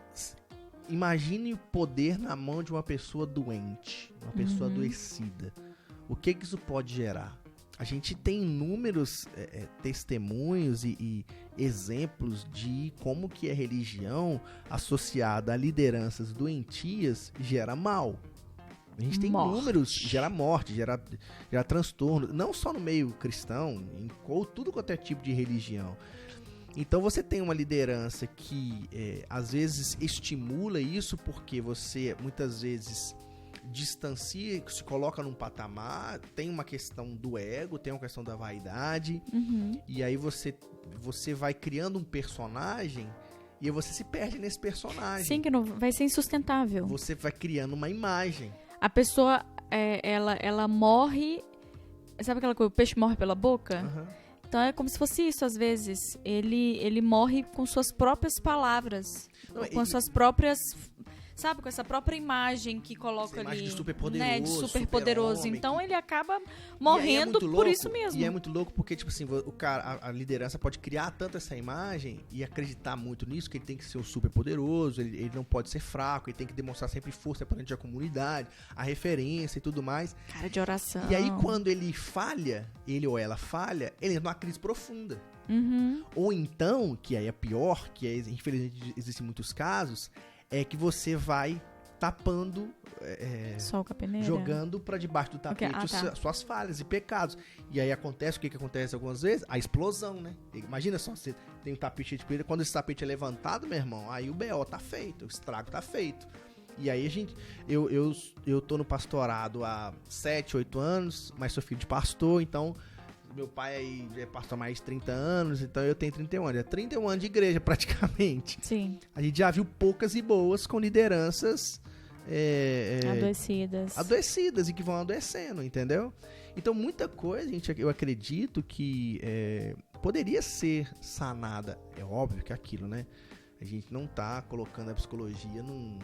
Speaker 1: imagine o poder na mão de uma pessoa doente. Uma pessoa adoecida. O que isso pode gerar? A gente tem inúmeros testemunhos e exemplos de como que a religião associada a lideranças doentias gera mal. A gente tem números, gera morte, gera transtorno, não só no meio cristão, em tudo quanto é tipo de religião. Então você tem uma liderança que às vezes estimula isso porque você muitas vezes distancia, se coloca num patamar, tem uma questão do ego, tem uma questão da vaidade, e aí você vai criando um personagem e aí você se perde nesse personagem.
Speaker 2: Sim, que não, vai ser insustentável.
Speaker 1: Você vai criando uma imagem.
Speaker 2: A pessoa, ela morre, sabe aquela coisa, o peixe morre pela boca? Então é como se fosse isso, às vezes. Ele morre com suas próprias palavras, com suas próprias... Sabe, com essa própria imagem que coloca ali,
Speaker 1: de superpoderoso,
Speaker 2: né, de superpoderoso.
Speaker 1: super-homem,
Speaker 2: então ele acaba morrendo por isso mesmo.
Speaker 1: E é muito louco porque, tipo assim, o cara, a liderança pode criar tanto essa imagem e acreditar muito nisso, que ele tem que ser um superpoderoso, ele não pode ser fraco, ele tem que demonstrar sempre força perante a comunidade, a referência e tudo mais.
Speaker 2: Cara de oração.
Speaker 1: E aí quando ele falha, ele ou ela falha, ele entra numa crise profunda. Ou então, que aí é pior, que infelizmente existem muitos casos, é que você vai tapando,
Speaker 2: Sol com a peneira.
Speaker 1: jogando pra debaixo do tapete suas falhas e pecados. E aí acontece, o que acontece algumas vezes? A explosão, né? Imagina só, você tem um tapete de poeira, quando esse tapete é levantado, meu irmão, aí o BO tá feito, o estrago tá feito. E aí eu tô no pastorado há 7, 8 anos, mas sou filho de pastor, então... Meu pai aí é pastor há mais de 30 anos, então eu tenho 31 anos. É 31 anos de igreja, praticamente.
Speaker 2: Sim.
Speaker 1: A gente já viu poucas e boas com lideranças... Adoecidas e que vão adoecendo, entendeu? Então, muita coisa, eu acredito que poderia ser sanada. É óbvio que é aquilo, né? A gente não tá colocando a psicologia num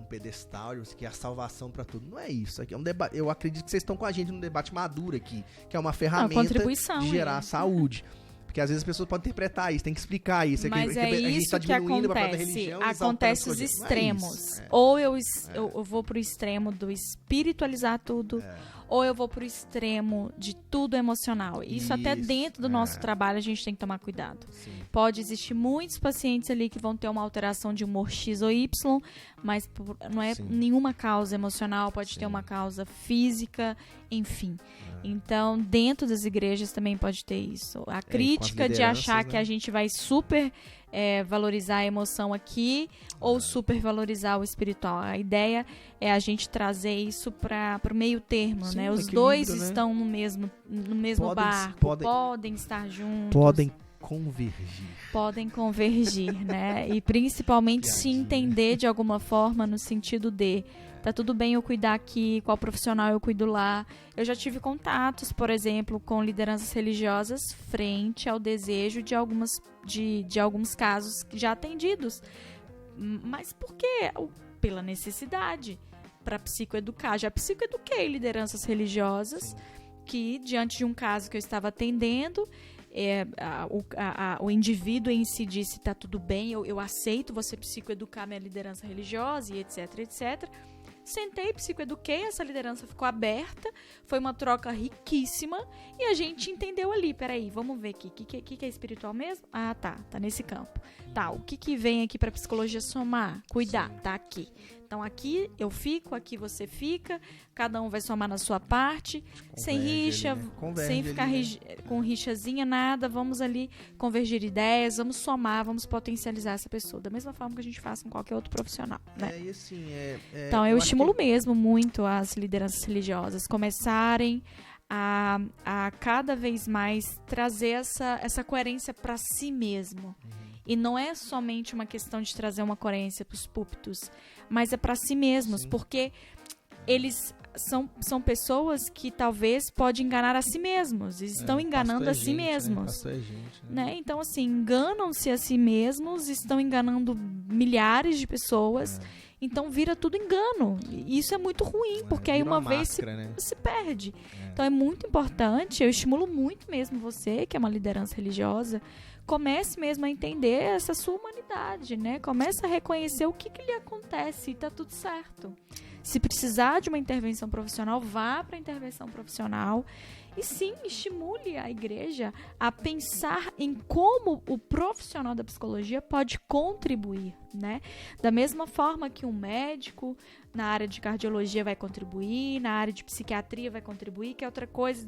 Speaker 1: pedestal, que é a salvação para tudo. Não é isso. Aqui é um debate. Eu acredito que vocês estão com a gente num debate maduro aqui, que é uma ferramenta de gerar saúde. Porque às vezes as pessoas podem interpretar isso, tem que explicar isso.
Speaker 2: Mas
Speaker 1: a gente tá
Speaker 2: que acontece. Acontece os extremos. Ou eu vou pro extremo do espiritualizar tudo, ou eu vou pro extremo de tudo emocional. Isso até dentro do nosso trabalho a gente tem que tomar cuidado.
Speaker 1: Sim.
Speaker 2: Pode existir muitos pacientes ali que vão ter uma alteração de humor X ou Y, mas não é nenhuma causa emocional, pode ter uma causa física, enfim. Então, dentro das igrejas também pode ter isso. A crítica de achar que a gente vai super valorizar a emoção aqui ou super valorizar o espiritual. A ideia é a gente trazer isso para o meio termo, né? Os dois estão no mesmo barco, podem estar juntos. Podem convergir, né? E principalmente se entender de alguma forma no sentido de tá tudo bem eu cuidar aqui, qual profissional eu cuido lá. Eu já tive contatos, por exemplo, com lideranças religiosas frente ao desejo de alguns casos já atendidos. Mas por quê? Pela necessidade. Para psicoeducar. Já psicoeduquei lideranças religiosas que, diante de um caso que eu estava atendendo, o indivíduo em si disse, tá tudo bem, eu aceito você psicoeducar minha liderança religiosa e etc, etc. Sentei, psicoeduquei, essa liderança ficou aberta, foi uma troca riquíssima e a gente entendeu ali, peraí, vamos ver aqui, o que é espiritual mesmo? Ah, tá nesse campo. Tá, o que vem aqui pra psicologia somar? Cuidar, tá aqui. Então aqui eu fico, aqui você fica, cada um vai somar na sua parte, sem rixa, sem ficar com rixazinha, nada, vamos ali convergir ideias, vamos somar, vamos potencializar essa pessoa, da mesma forma que a gente faz com qualquer outro profissional, né?
Speaker 1: E assim,
Speaker 2: então eu estimulo mesmo muito as lideranças religiosas começarem a cada vez mais trazer essa coerência para si mesmo. E não é somente uma questão de trazer uma coerência para os púlpitos, mas é para si mesmos, porque eles são pessoas que talvez podem enganar a si mesmos, estão enganando a si mesmos. Né? Então, assim, enganam-se a si mesmos, estão enganando milhares de pessoas, então vira tudo engano. E isso é muito ruim, porque aí uma vez se perde. Então é muito importante, eu estimulo muito mesmo você, que é uma liderança religiosa, comece mesmo a entender essa sua humanidade, né? Comece a reconhecer o que lhe acontece e tá tudo certo. Se precisar de uma intervenção profissional, vá para a intervenção profissional. E sim, estimule a igreja a pensar em como o profissional da psicologia pode contribuir, né? Da mesma forma que um médico na área de cardiologia vai contribuir, na área de psiquiatria vai contribuir, que é outra coisa,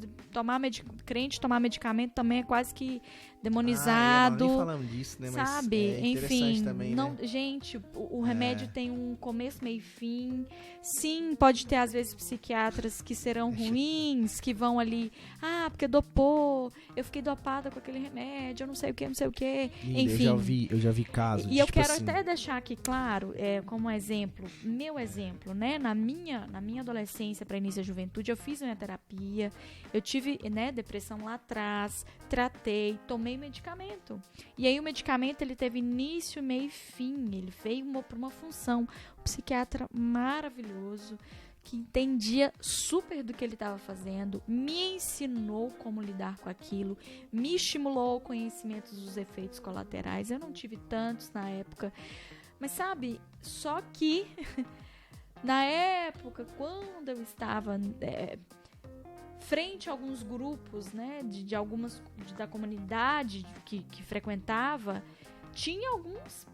Speaker 2: crente tomar medicamento também é quase que demonizado.
Speaker 1: Nem falamos disso, né?
Speaker 2: Sabe?
Speaker 1: Mas
Speaker 2: enfim,
Speaker 1: também,
Speaker 2: não,
Speaker 1: né?
Speaker 2: Gente, o remédio tem um começo, meio e fim. Sim, pode ter às vezes psiquiatras que serão ruins, que vão ali, porque dopou, eu fiquei dopada com aquele remédio, eu não sei o que, não sei o que. Enfim.
Speaker 1: Eu já vi casos.
Speaker 2: E eu quero até deixar aqui claro, como exemplo, meu exemplo, né? Na minha adolescência para início da juventude, eu fiz minha terapia, eu tive, né, depressão lá atrás, tratei, tomei medicamento. E aí o medicamento, ele teve início, meio e fim, ele veio para uma função. Um psiquiatra maravilhoso, que entendia super do que ele estava fazendo, me ensinou como lidar com aquilo, me estimulou o conhecimento dos efeitos colaterais. Eu não tive tantos na época, mas sabe, só que na época, quando eu estava frente a alguns grupos, né, da comunidade que frequentava, tinha alguns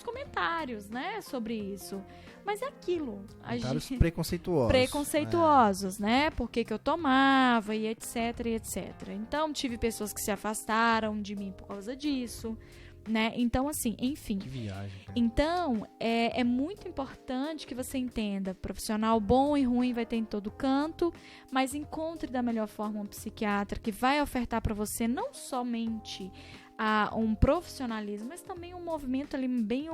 Speaker 2: comentários, né, sobre isso. Mas é aquilo.
Speaker 1: Comentários preconceituosos.
Speaker 2: Preconceituosos, né? Por que eu tomava e etc, e etc. Então, tive pessoas que se afastaram de mim por causa disso, né? Então, assim, enfim.
Speaker 1: Que viagem, cara.
Speaker 2: Então, é muito importante que você entenda. Profissional bom e ruim vai ter em todo canto, mas encontre da melhor forma um psiquiatra que vai ofertar para você não somente um profissionalismo, mas também um movimento ali bem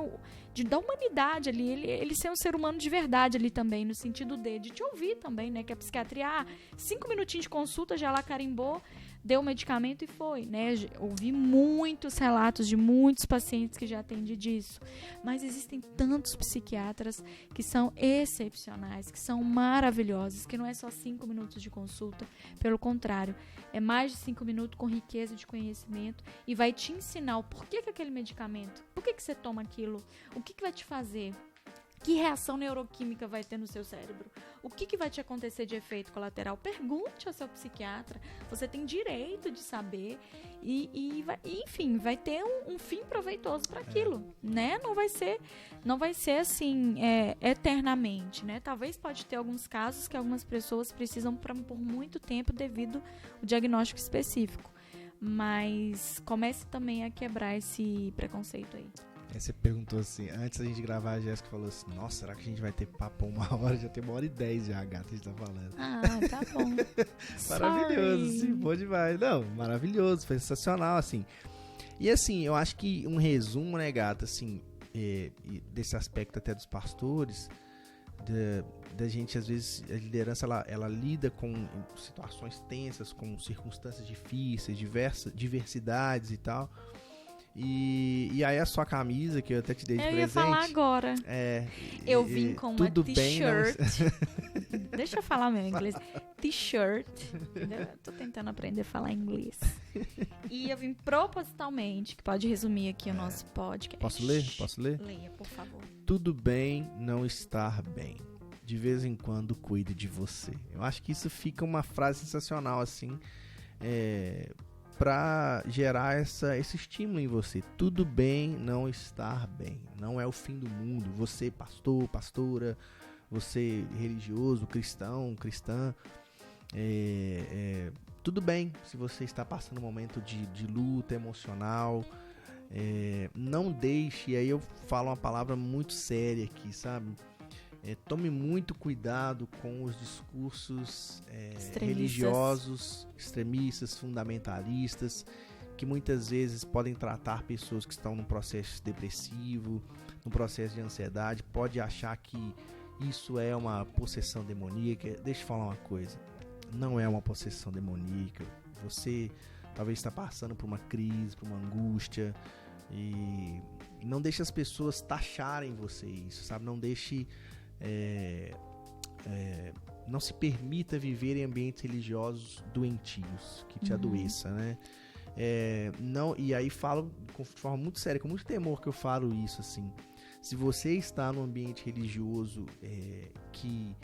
Speaker 2: da humanidade ali, ele ser um ser humano de verdade ali também, no sentido de te ouvir também, né, que a psiquiatria, 5 minutinhos de consulta, já lá carimbou, deu o medicamento e foi, né, ouvi muitos relatos de muitos pacientes que já atendi disso, mas existem tantos psiquiatras que são excepcionais, que são maravilhosos, que não é só 5 minutos de consulta, pelo contrário, é mais de 5 minutos com riqueza de conhecimento e vai te ensinar o porquê que aquele medicamento, por que você toma aquilo, o que vai te fazer, que reação neuroquímica vai ter no seu cérebro, o que vai te acontecer de efeito colateral. Pergunte ao seu psiquiatra, você tem direito de saber enfim, vai ter um fim proveitoso para aquilo, né? Não vai ser assim eternamente, né? Talvez pode ter alguns casos que algumas pessoas precisam por muito tempo devido ao diagnóstico específico, mas comece também a quebrar esse preconceito aí.
Speaker 1: Aí você perguntou assim, antes da gente gravar, a Jéssica falou assim, nossa, será que a gente vai ter papo 1h? Já tem 1h10 já, gata, a gente tá falando.
Speaker 2: Tá bom.
Speaker 1: Maravilhoso, sim, bom demais. Não, maravilhoso, foi sensacional, assim. E assim, eu acho que um resumo, né, gata, assim, desse aspecto até dos pastores, da gente, às vezes, a liderança, ela lida com situações tensas, com circunstâncias difíceis, diversidades e tal. E aí a sua camisa, que eu até te dei de presente.
Speaker 2: Eu ia falar agora. Eu vim com uma t-shirt. Deixa eu falar meu inglês. T-shirt. Eu tô tentando aprender a falar inglês. E eu vim propositalmente, que pode resumir aqui o nosso podcast.
Speaker 1: Posso ler?
Speaker 2: Leia, por favor.
Speaker 1: Tudo bem não estar bem. De vez em quando cuide de você. Eu acho que isso fica uma frase sensacional, assim, para gerar esse estímulo em você. Tudo bem não estar bem. Não é o fim do mundo. Você, pastor, pastora, você religioso, cristão, cristã, tudo bem se você está passando um momento de luta emocional. Não deixe, e aí eu falo uma palavra muito séria aqui, sabe? Tome muito cuidado com os discursos religiosos, extremistas, fundamentalistas, que muitas vezes podem tratar pessoas que estão num processo depressivo, num processo de ansiedade, pode achar que isso é uma possessão demoníaca. Deixa eu falar uma coisa, não é uma possessão demoníaca. Você talvez está passando por uma crise, por uma angústia, e não deixe as pessoas taxarem você isso, sabe? Não deixe... não se permita viver em ambientes religiosos doentios, que te adoeça, né? Não, e aí falo de forma muito séria, com muito temor que eu falo isso, assim. Se você está num ambiente religioso que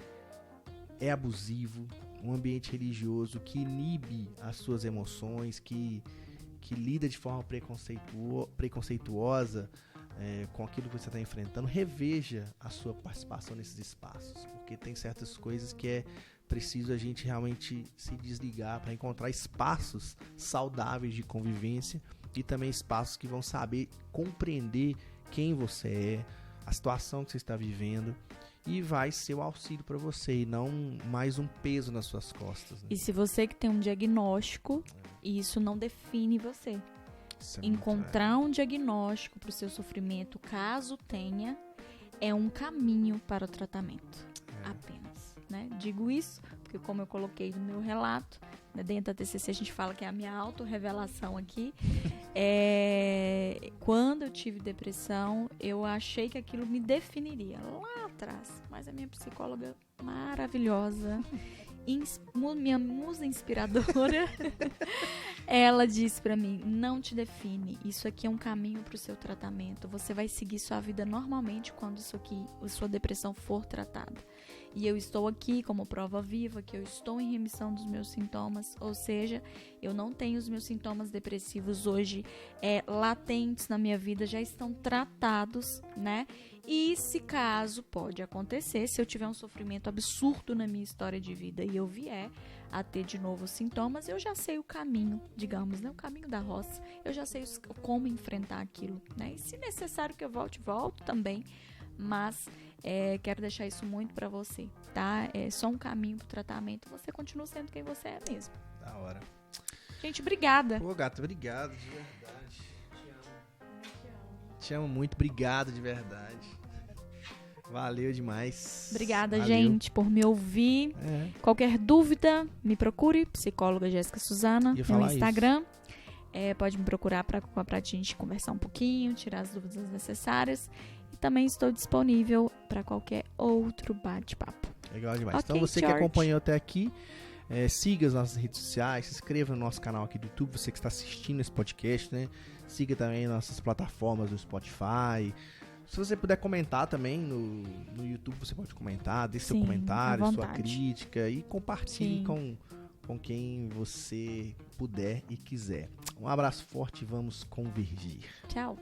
Speaker 1: é abusivo, um ambiente religioso que inibe as suas emoções, que lida de forma preconceituosa com aquilo que você está enfrentando, reveja a sua participação nesses espaços, porque tem certas coisas que é preciso a gente realmente se desligar para encontrar espaços saudáveis de convivência e também espaços que vão saber compreender quem você é, a situação que você está vivendo, e vai ser o auxílio para você e não mais um peso nas suas costas, né?
Speaker 2: E se você que tem um diagnóstico, isso não define você. Encontrar um diagnóstico para o seu sofrimento, caso tenha, é um caminho para o tratamento, apenas, né? Digo isso porque, como eu coloquei no meu relato, né, dentro da TCC a gente fala que é a minha autorrevelação aqui, quando eu tive depressão, eu achei que aquilo me definiria lá atrás, mas a minha psicóloga maravilhosa, minha musa inspiradora, ela disse pra mim: não te define, isso aqui é um caminho pro seu tratamento, você vai seguir sua vida normalmente quando a sua depressão for tratada, e eu estou aqui como prova viva que eu estou em remissão dos meus sintomas, ou seja, eu não tenho os meus sintomas depressivos hoje latentes na minha vida, já estão tratados, né? E se caso pode acontecer, se eu tiver um sofrimento absurdo na minha história de vida e eu vier a ter de novo sintomas, eu já sei o caminho, digamos, né? O caminho da roça, eu já sei como enfrentar aquilo, né? E se necessário que eu volto também, mas quero deixar isso muito pra você, tá? É só um caminho pro tratamento, você continua sendo quem você é mesmo.
Speaker 1: Da hora.
Speaker 2: Gente, obrigada.
Speaker 1: Pô, gata, obrigado, de verdade. Te amo muito, obrigado de verdade. Valeu demais.
Speaker 2: Obrigada,
Speaker 1: Valeu.
Speaker 2: gente, por me ouvir. Qualquer dúvida, me procure, psicóloga Jéssica Suzana, no Instagram. Pode me procurar pra gente conversar um pouquinho, tirar as dúvidas necessárias. E também estou disponível para qualquer outro bate-papo.
Speaker 1: Legal demais.
Speaker 2: Okay,
Speaker 1: então, você
Speaker 2: George,
Speaker 1: que acompanhou até aqui, siga as nossas redes sociais, se inscreva no nosso canal aqui do YouTube, você que está assistindo esse podcast, né? Siga também nossas plataformas do Spotify. Se você puder comentar também no YouTube, você pode comentar, deixe seu comentário, sua crítica e compartilhe com quem você puder e quiser. Um abraço forte e vamos convergir.
Speaker 2: Tchau.